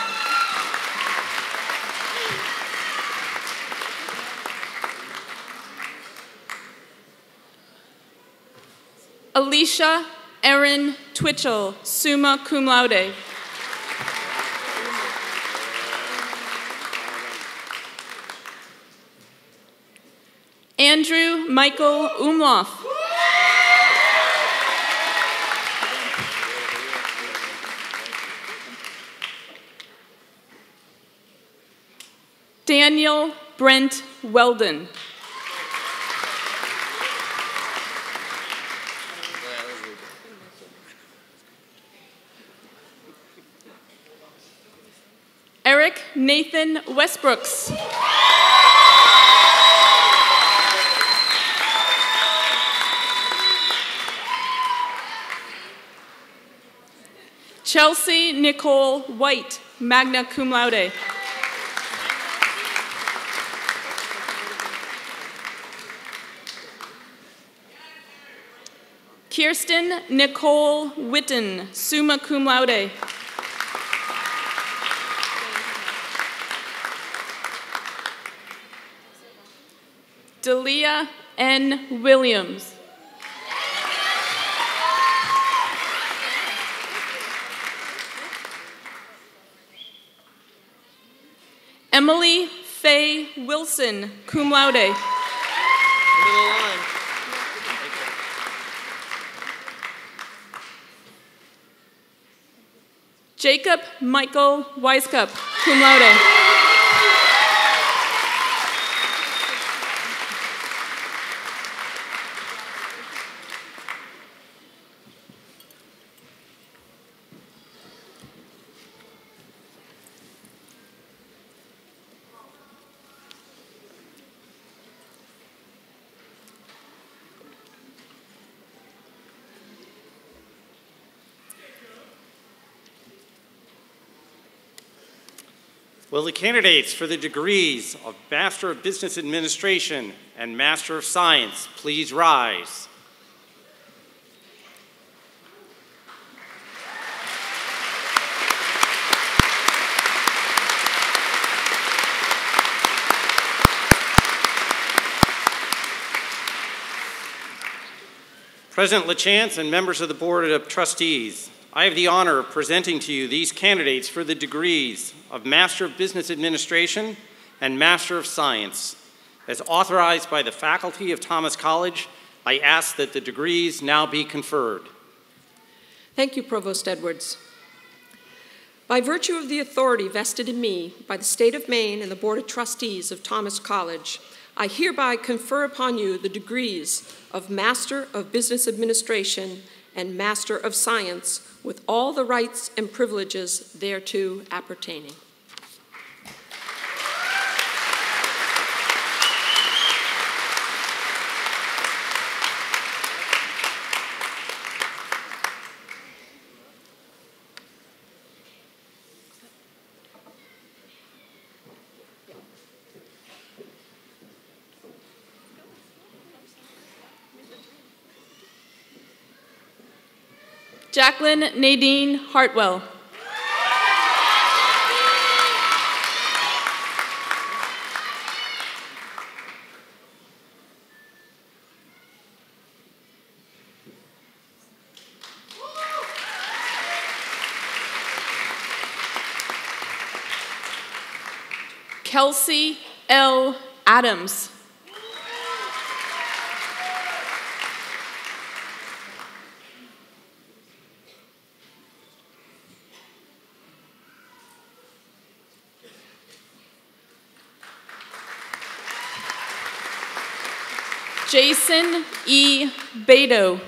Alicia Erin Twitchell, summa cum laude. Andrew Michael Umloff. Daniel Brent Weldon. Derek Nathan Westbrooks. Chelsea Nicole White, magna cum laude. Kirsten Nicole Witten, summa cum laude. Delia N. Williams. Emily Faye Wilson, cum laude. Jacob Michael Weiskup, cum laude. Will the candidates for the degrees of Master of Business Administration and Master of Science please rise? President LaChance and members of the Board of Trustees, I have the honor of presenting to you these candidates for the degrees of Master of Business Administration and Master of Science. As authorized by the faculty of Thomas College, I ask that the degrees now be conferred. Thank you, Provost Edwards. By virtue of the authority vested in me by the State of Maine and the Board of Trustees of Thomas College, I hereby confer upon you the degrees of Master of Business Administration and Master of Science with all the rights and privileges thereto appertaining. Jacqueline Nadine Hartwell. Kelsey L. Adams. Jason E. Beto.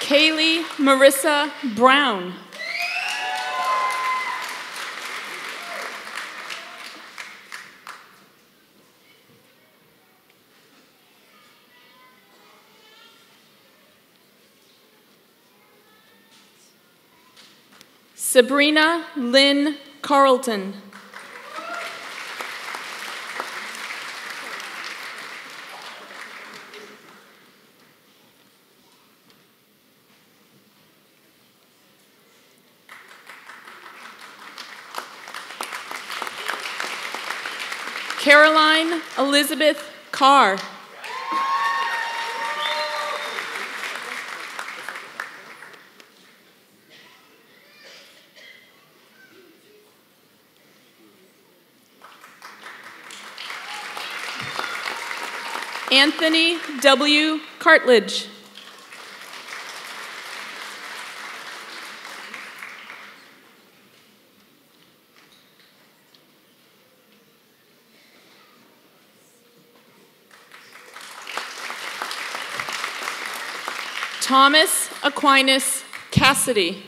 Kaylee Marissa Brown. Sabrina Lynn Carlton. Caroline Elizabeth Carr. Anthony W. Cartledge. Thomas Aquinas Cassidy.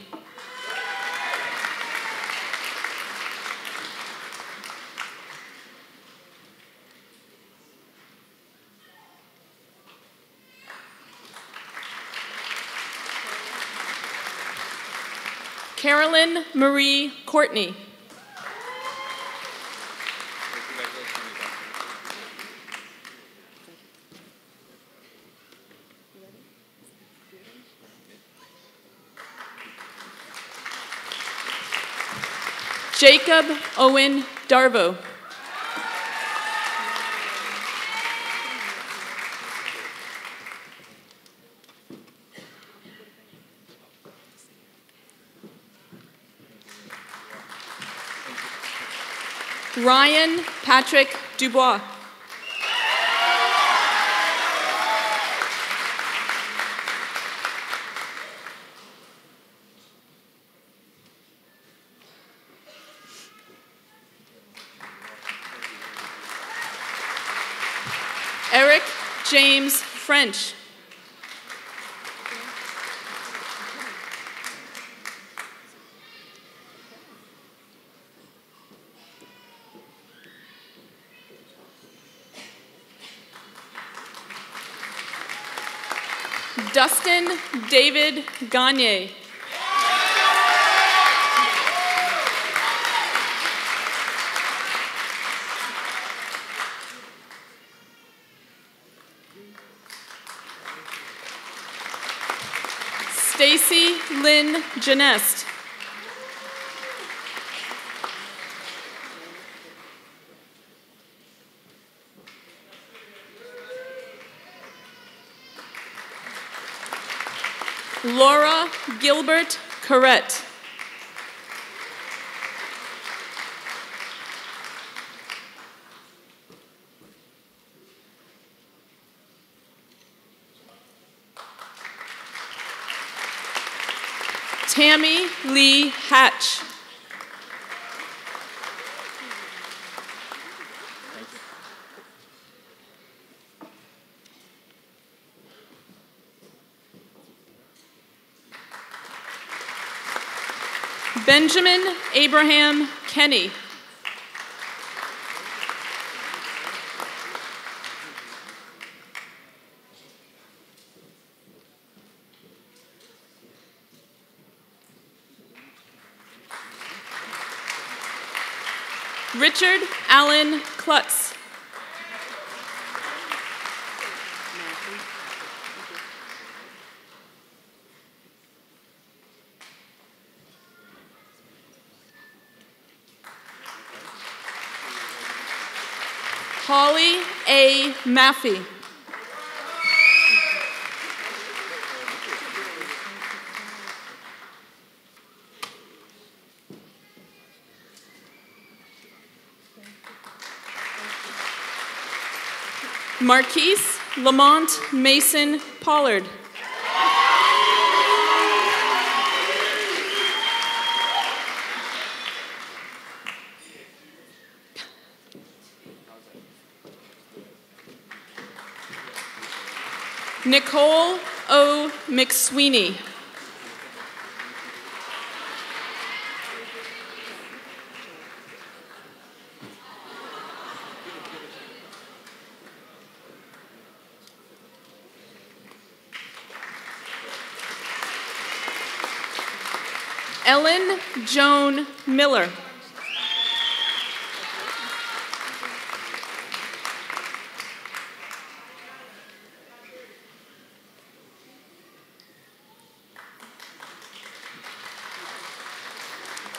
Carolyn Marie Courtney. Jacob Owen Darvo. Ryan Patrick Dubois. Eric James French. Dustin David Gagne. Stacy Lynn Janest. Laura Gilbert Corrett. Tammy Lee Hatch. Benjamin Abraham Kenny. Richard Allen Klutz. Holly A. Maffey. Marquise Lamont Mason Pollard. Nicole O. McSweeney. Ellen Joan Miller.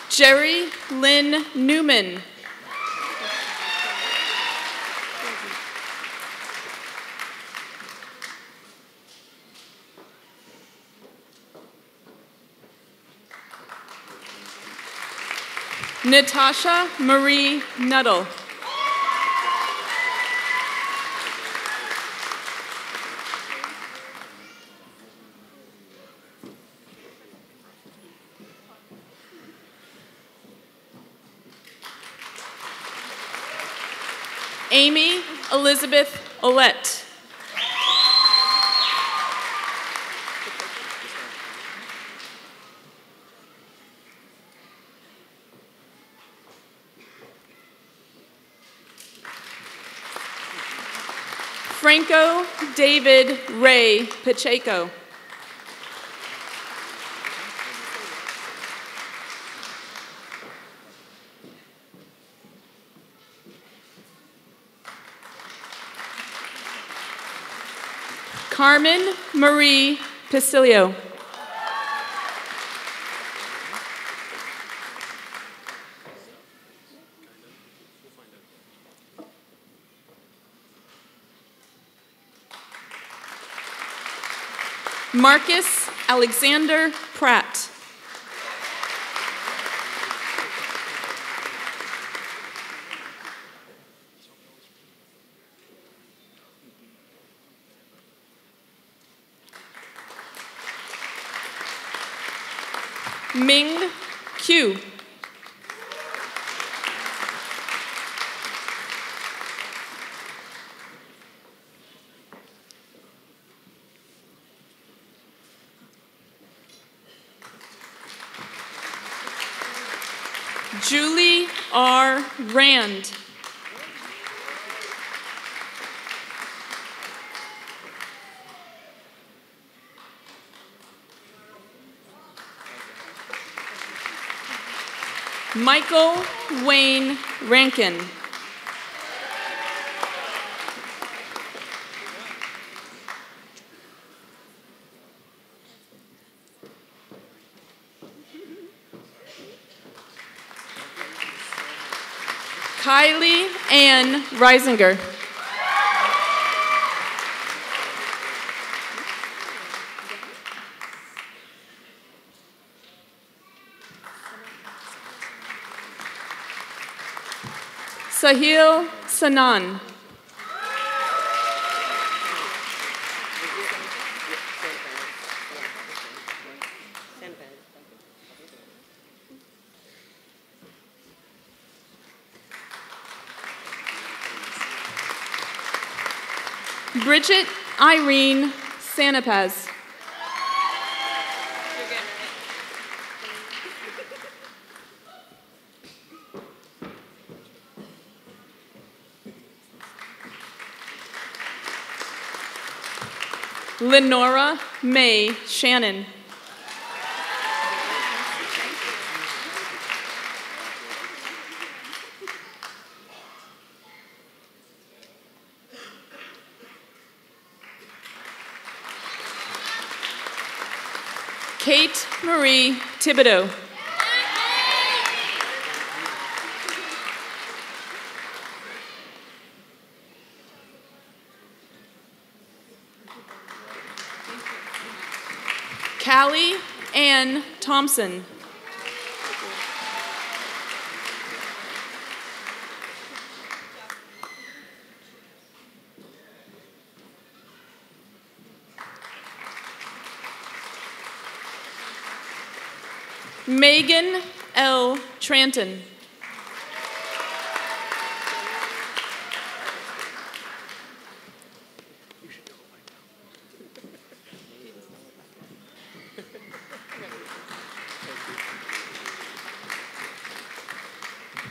Jerry Lynn Newman. Natasha Marie Nuttall. Amy Elizabeth Olette. Franco David Ray Pacheco. Carmen Marie Pacilio. Marcus Alexander Pratt. Ming Q. Julie R. Rand. Michael Wayne Rankin. Kylie Ann Reisinger. Sahil Sanan. Bridget Irene Sanapaz. Lenora May Shannon. Kate Marie Thibodeau. Callie Ann Thompson. Megan L. Tranton.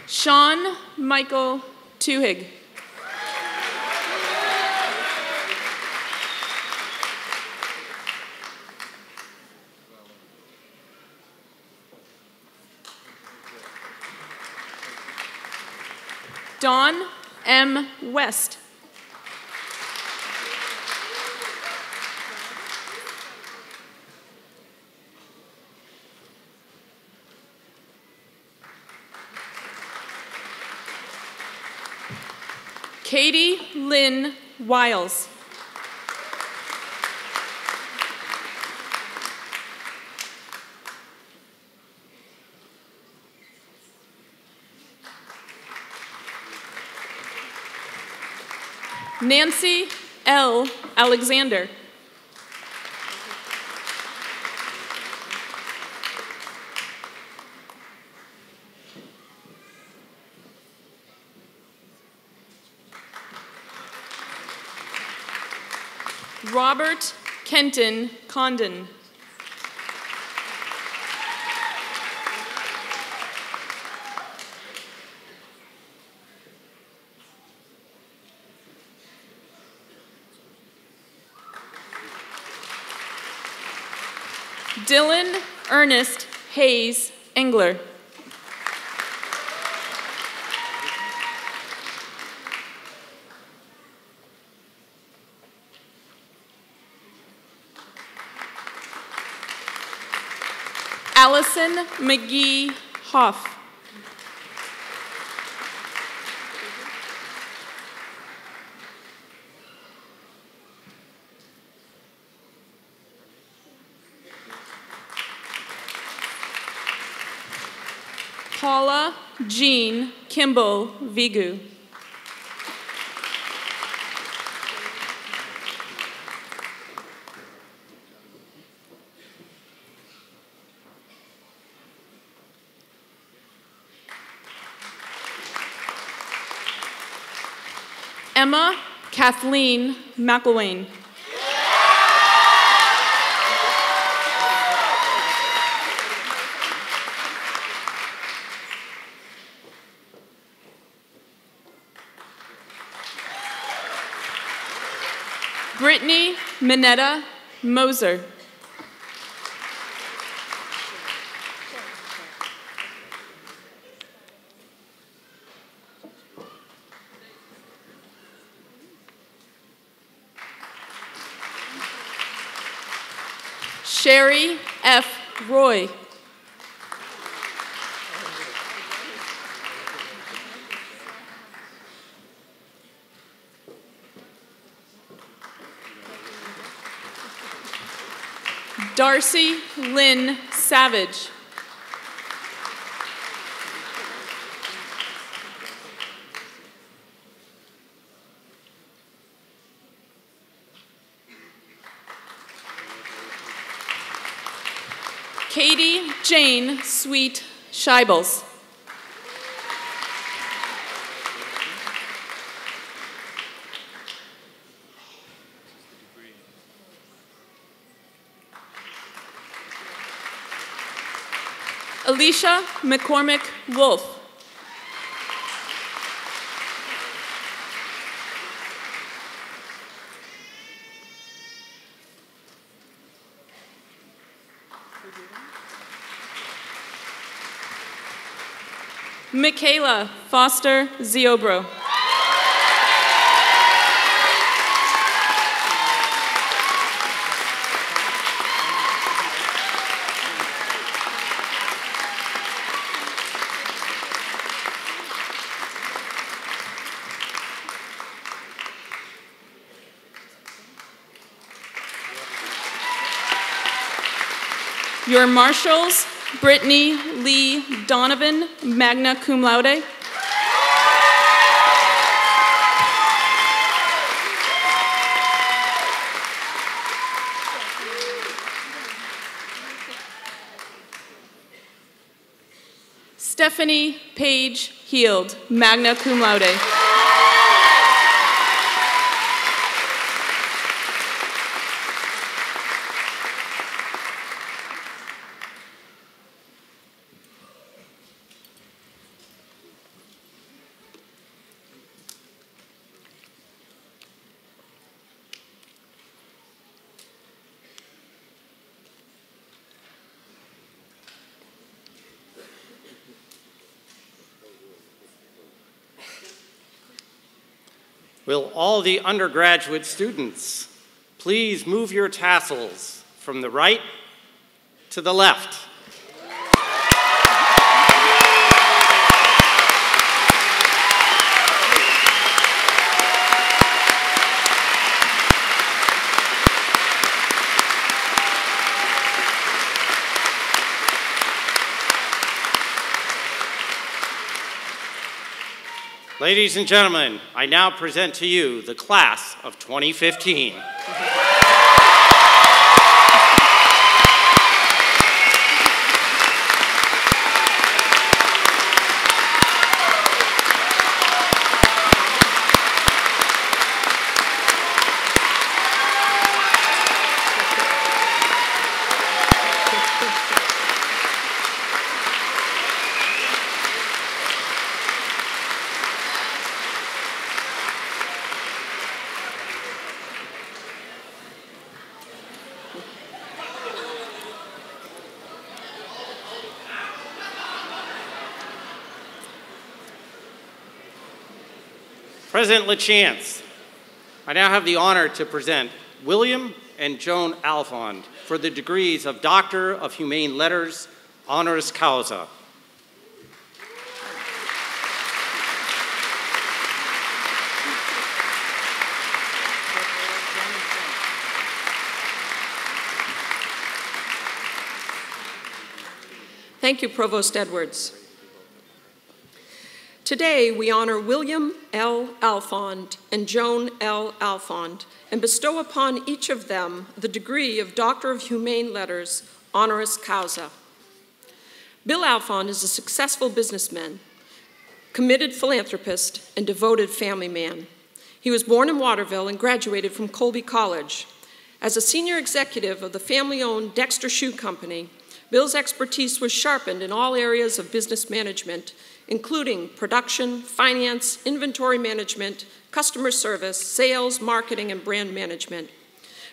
Sean Michael Tuhig. Dawn M. West. Katie Lynn Wiles. Nancy L. Alexander. Robert Kenton Condon. Dylan Ernest Hayes Engler. Allison McGee Hoff. Paula Jean Kimball Vigu. Emma Kathleen McElwain. Brittany Minetta Moser. Sherry F. Roy. Darcy Lynn Savage. Katie Jane Sweet Scheibels. Alicia McCormick Wolf. Michaela Foster Ziobro. Your marshals, Brittany Lee Donovan, magna cum laude. Stephanie Page Heald, magna cum laude. Will all the undergraduate students please move your tassels from the right to the left? Ladies and gentlemen, I now present to you the class of 2015. President LaChance, I now have the honor to present William and Joan Alfond for the degrees of Doctor of Humane Letters, honoris causa. Thank you, Provost Edwards. Today, we honor William L. Alfond and Joan L. Alfond and bestow upon each of them the degree of Doctor of Humane Letters, honoris causa. Bill Alfond is a successful businessman, committed philanthropist, and devoted family man. He was born in Waterville and graduated from Colby College. As a senior executive of the family-owned Dexter Shoe Company, Bill's expertise was sharpened in all areas of business management, including production, finance, inventory management, customer service, sales, marketing, and brand management.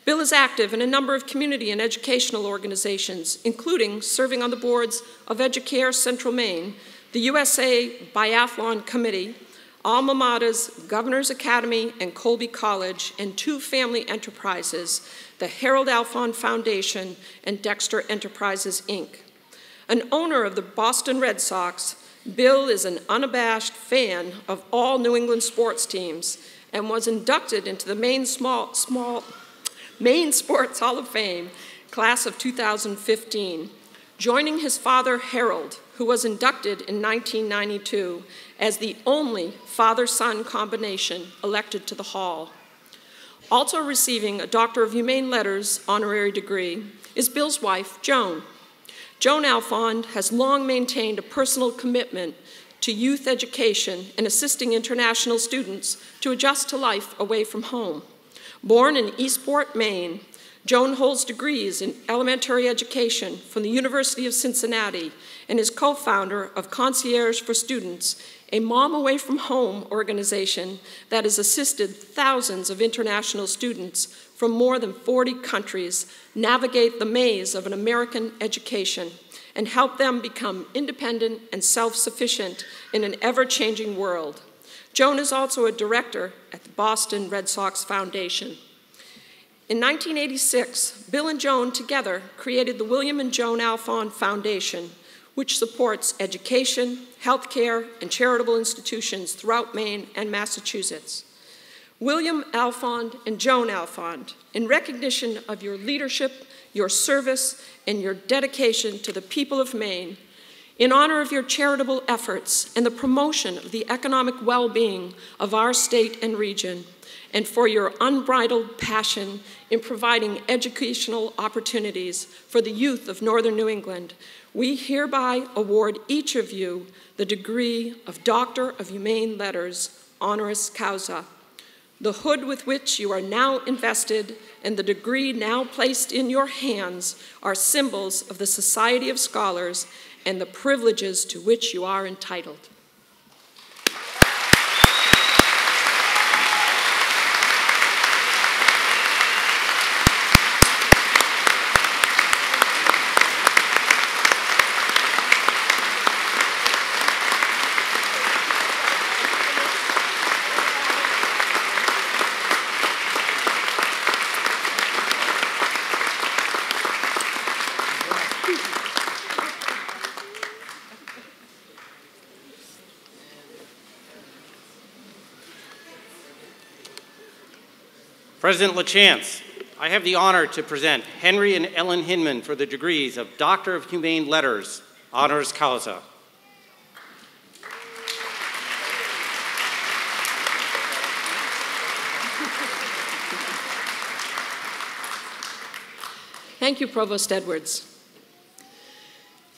Bill is active in a number of community and educational organizations, including serving on the boards of Educare Central Maine, the USA Biathlon Committee, Alma Mater's Governor's Academy and Colby College, and two family enterprises, the Harold Alfond Foundation and Dexter Enterprises, Inc. An owner of the Boston Red Sox, Bill is an unabashed fan of all New England sports teams and was inducted into the Maine Sports Hall of Fame class of 2015, joining his father, Harold, who was inducted in 1992 as the only father-son combination elected to the Hall. Also receiving a Doctor of Humane Letters honorary degree is Bill's wife, Joan. Joan Alfond has long maintained a personal commitment to youth education and assisting international students to adjust to life away from home. Born in Eastport, Maine, Joan holds degrees in elementary education from the University of Cincinnati and is co-founder of Concierge for Students, a mom away from home organization that has assisted thousands of international students from more than 40 countries navigate the maze of an American education and help them become independent and self-sufficient in an ever-changing world. Joan is also a director at the Boston Red Sox Foundation. In 1986, Bill and Joan together created the William and Joan Alfond Foundation, which supports education, healthcare, and charitable institutions throughout Maine and Massachusetts. William Alfond and Joan Alfond, in recognition of your leadership, your service, and your dedication to the people of Maine, in honor of your charitable efforts and the promotion of the economic well-being of our state and region, and for your unbridled passion in providing educational opportunities for the youth of Northern New England, we hereby award each of you the degree of Doctor of Humane Letters, honoris causa. The hood with which you are now invested and the degree now placed in your hands are symbols of the Society of Scholars and the privileges to which you are entitled. President LaChance, I have the honor to present Henry and Ellen Hinman for the degrees of Doctor of Humane Letters, honoris causa. Thank you, Provost Edwards.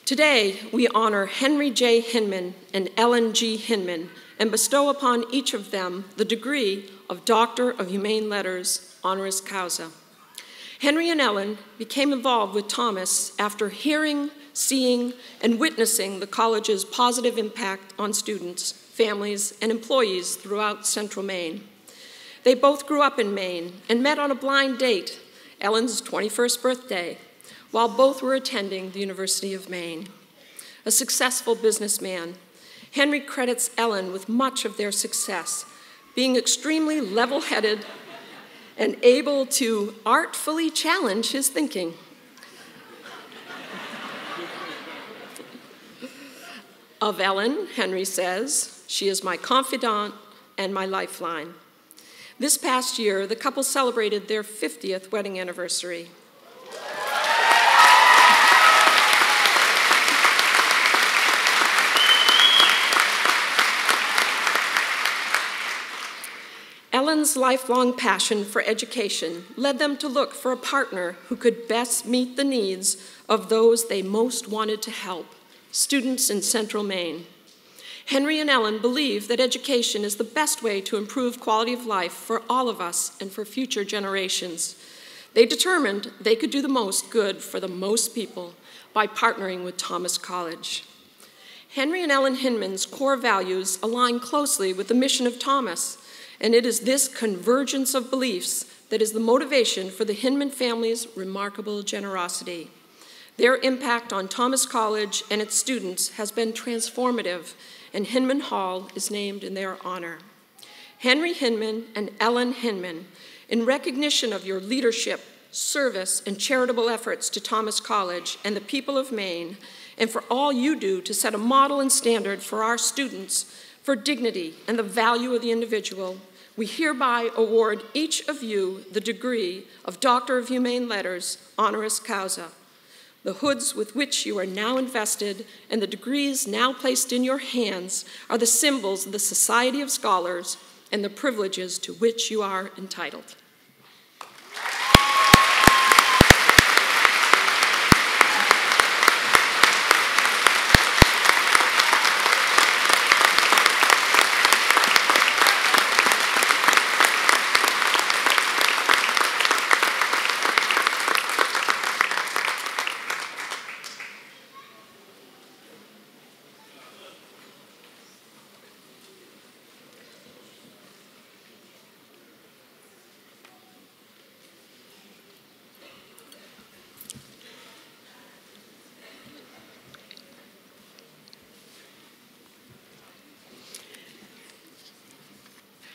Today, we honor Henry J. Hinman and Ellen G. Hinman and bestow upon each of them the degree of Doctor of Humane Letters, honoris causa. Henry and Ellen became involved with Thomas after hearing, seeing, and witnessing the college's positive impact on students, families, and employees throughout Central Maine. They both grew up in Maine and met on a blind date, Ellen's 21st birthday, while both were attending the University of Maine. A successful businessman, Henry credits Ellen with much of their success, being extremely level-headed and able to artfully challenge his thinking. Of Ellen, Henry says, "She is my confidant and my lifeline." This past year, the couple celebrated their 50th wedding anniversary. Ellen's lifelong passion for education led them to look for a partner who could best meet the needs of those they most wanted to help, students in Central Maine. Henry and Ellen believe that education is the best way to improve quality of life for all of us and for future generations. They determined they could do the most good for the most people by partnering with Thomas College. Henry and Ellen Hinman's core values align closely with the mission of Thomas, and it is this convergence of beliefs that is the motivation for the Hinman family's remarkable generosity. Their impact on Thomas College and its students has been transformative, and Hinman Hall is named in their honor. Henry Hinman and Ellen Hinman, in recognition of your leadership, service, and charitable efforts to Thomas College and the people of Maine, and for all you do to set a model and standard for our students for dignity and the value of the individual, we hereby award each of you the degree of Doctor of Humane Letters, honoris causa. The hoods with which you are now invested and the degrees now placed in your hands are the symbols of the Society of Scholars and the privileges to which you are entitled.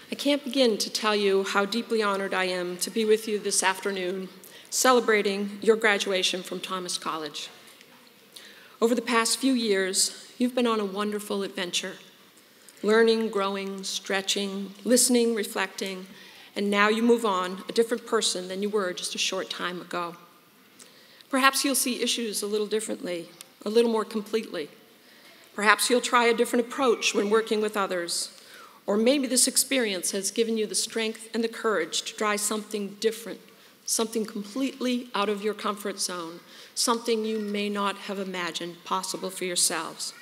I can't begin to tell you how deeply honored I am to be with you this afternoon, celebrating your graduation from Thomas College. Over the past few years, you've been on a wonderful adventure, learning, growing, stretching, listening, reflecting, and now you move on, a different person than you were just a short time ago. Perhaps you'll see issues a little differently, a little more completely. Perhaps you'll try a different approach when working with others. Or maybe this experience has given you the strength and the courage to try something different, something completely out of your comfort zone, something you may not have imagined possible for yourselves.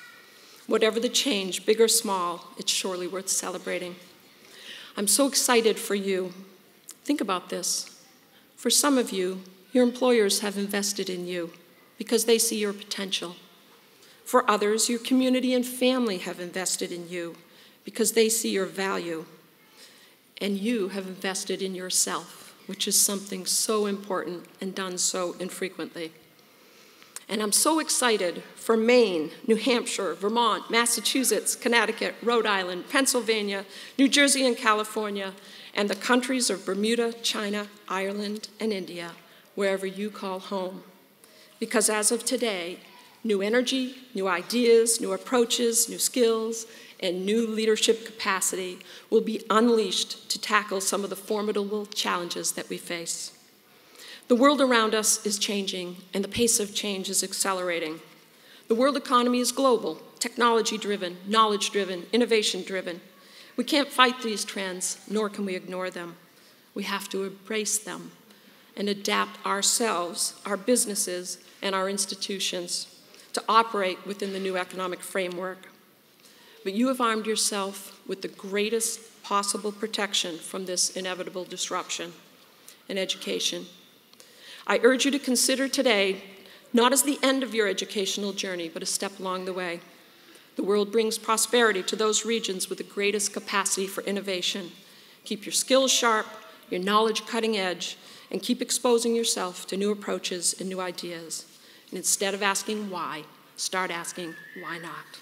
Whatever the change, big or small, it's surely worth celebrating. I'm so excited for you. Think about this. For some of you, your employers have invested in you because they see your potential. For others, your community and family have invested in you because they see your value. And you have invested in yourself, which is something so important and done so infrequently. And I'm so excited for Maine, New Hampshire, Vermont, Massachusetts, Connecticut, Rhode Island, Pennsylvania, New Jersey, and California, and the countries of Bermuda, China, Ireland, and India, wherever you call home. Because as of today, new energy, new ideas, new approaches, new skills, and new leadership capacity will be unleashed to tackle some of the formidable challenges that we face. The world around us is changing, and the pace of change is accelerating. The world economy is global, technology-driven, knowledge-driven, innovation-driven. We can't fight these trends, nor can we ignore them. We have to embrace them and adapt ourselves, our businesses, and our institutions to operate within the new economic framework. But you have armed yourself with the greatest possible protection from this inevitable disruption in education. I urge you to consider today not as the end of your educational journey, but a step along the way. The world brings prosperity to those regions with the greatest capacity for innovation. Keep your skills sharp, your knowledge cutting edge, and keep exposing yourself to new approaches and new ideas. And instead of asking why, start asking why not.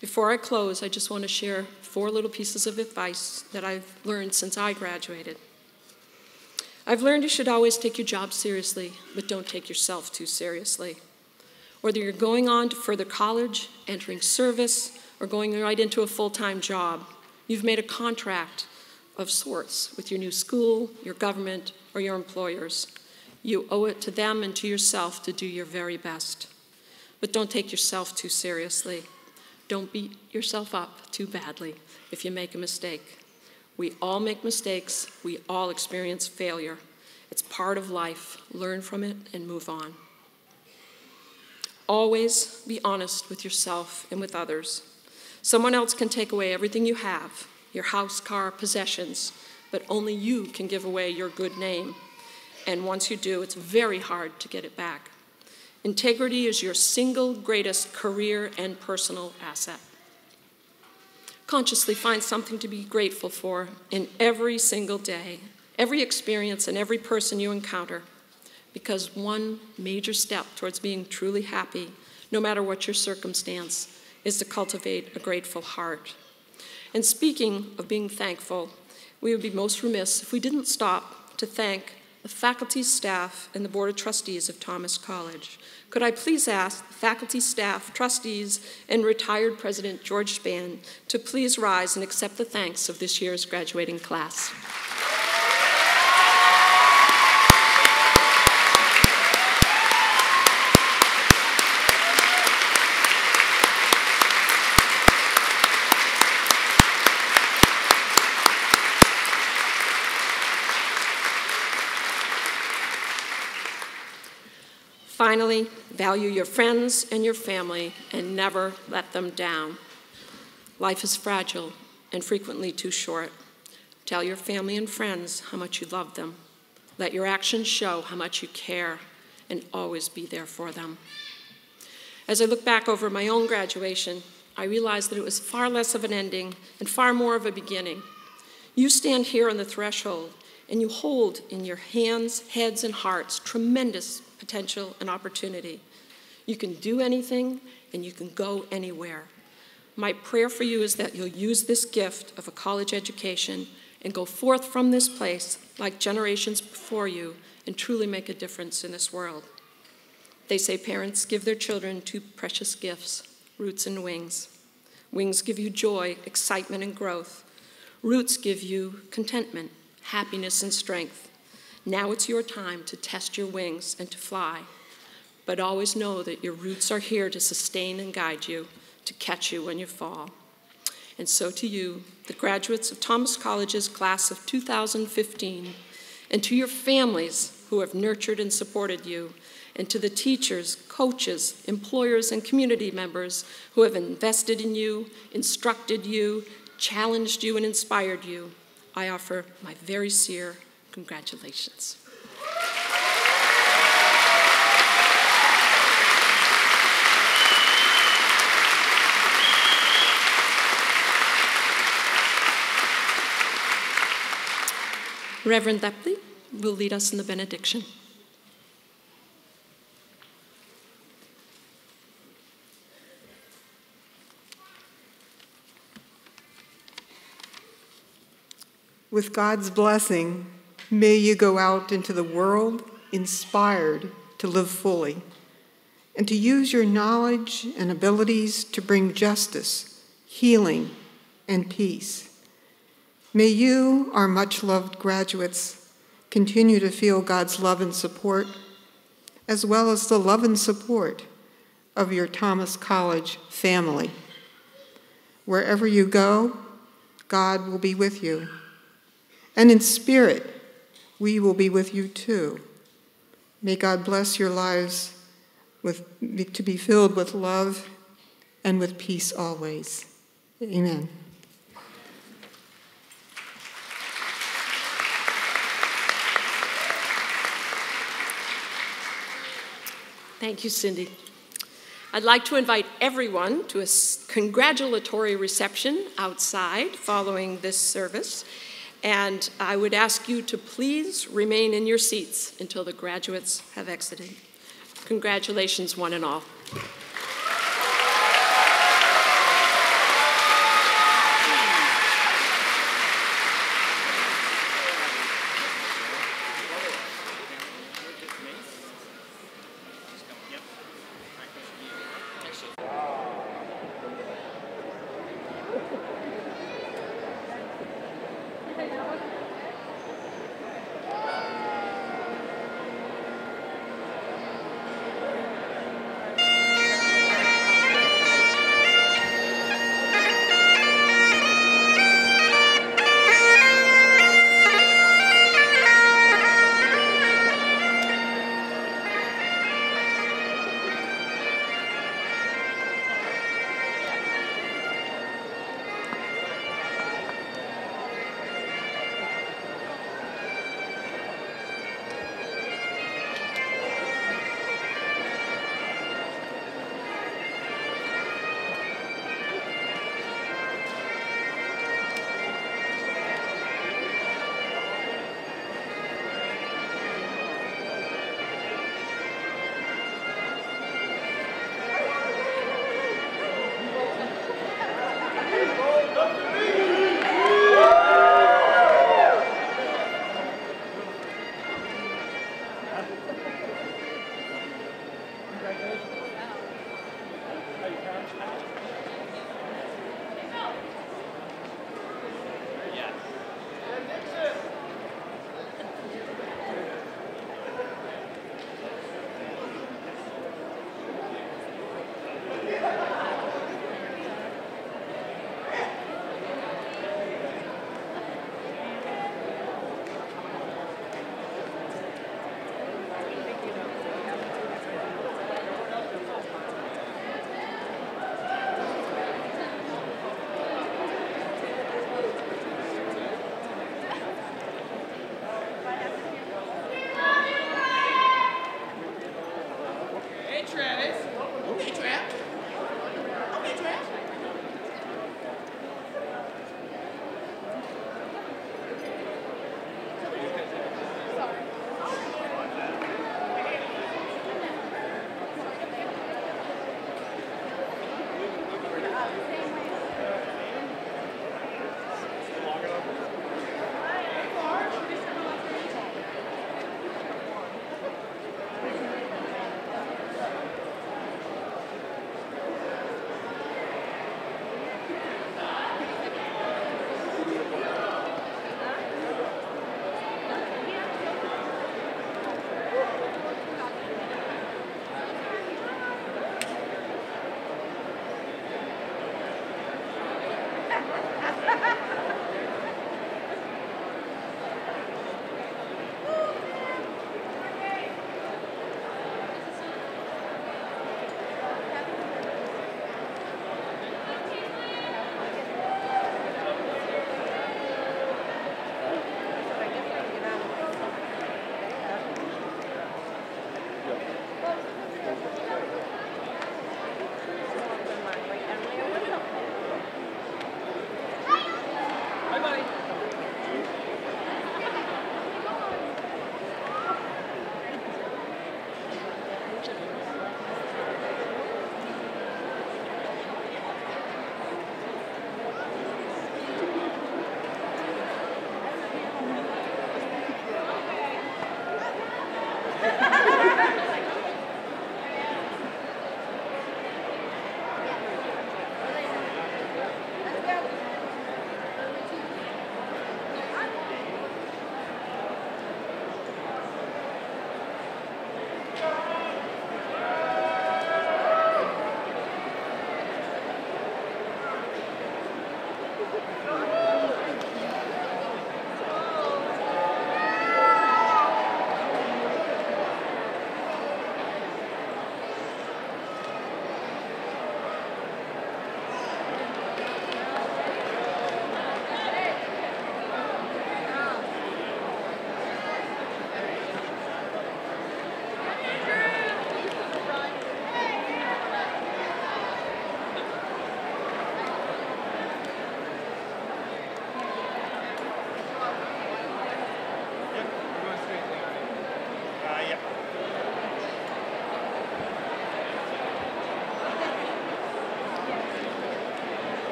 Before I close, I just want to share 4 little pieces of advice that I've learned since I graduated. I've learned you should always take your job seriously, but don't take yourself too seriously. Whether you're going on to further college, entering service, or going right into a full-time job, you've made a contract of sorts with your new school, your government, or your employers. You owe it to them and to yourself to do your very best. But don't take yourself too seriously. Don't beat yourself up too badly if you make a mistake. We all make mistakes. We all experience failure. It's part of life. Learn from it and move on. Always be honest with yourself and with others. Someone else can take away everything you have, your house, car, possessions, but only you can give away your good name. And once you do, it's very hard to get it back. Integrity is your single greatest career and personal asset. Consciously find something to be grateful for in every single day, every experience, and every person you encounter, because one major step towards being truly happy, no matter what your circumstance, is to cultivate a grateful heart. And speaking of being thankful, we would be most remiss if we didn't stop to thank the faculty, staff, and the Board of Trustees of Thomas College. Could I please ask the faculty, staff, trustees, and retired President George Spann to please rise and accept the thanks of this year's graduating class. Finally, value your friends and your family and never let them down. Life is fragile and frequently too short. Tell your family and friends how much you love them. Let your actions show how much you care, and always be there for them. As I look back over my own graduation, I realized that it was far less of an ending and far more of a beginning. You stand here on the threshold, and you hold in your hands, heads, and hearts tremendous potential and opportunity. You can do anything, and you can go anywhere. My prayer for you is that you'll use this gift of a college education and go forth from this place like generations before you and truly make a difference in this world. They say parents give their children 2 precious gifts, roots and wings. Wings give you joy, excitement, and growth. Roots give you contentment, happiness, and strength. Now it's your time to test your wings and to fly. But always know that your roots are here to sustain and guide you, to catch you when you fall. And so to you, the graduates of Thomas College's class of 2015, and to your families who have nurtured and supported you, and to the teachers, coaches, employers, and community members who have invested in you, instructed you, challenged you, and inspired you, I offer my very sincere congratulations. Reverend Lepley will lead us in the benediction. With God's blessing, may you go out into the world inspired to live fully and to use your knowledge and abilities to bring justice, healing, and peace. May you, our much-loved graduates, continue to feel God's love and support, as well as the love and support of your Thomas College family. Wherever you go, God will be with you. And in spirit, we will be with you too. May God bless your lives to be filled with love and with peace always. Amen. Thank you, Cindy. I'd like to invite everyone to a congratulatory reception outside following this service. And I would ask you to please remain in your seats until the graduates have exited. Congratulations, one and all.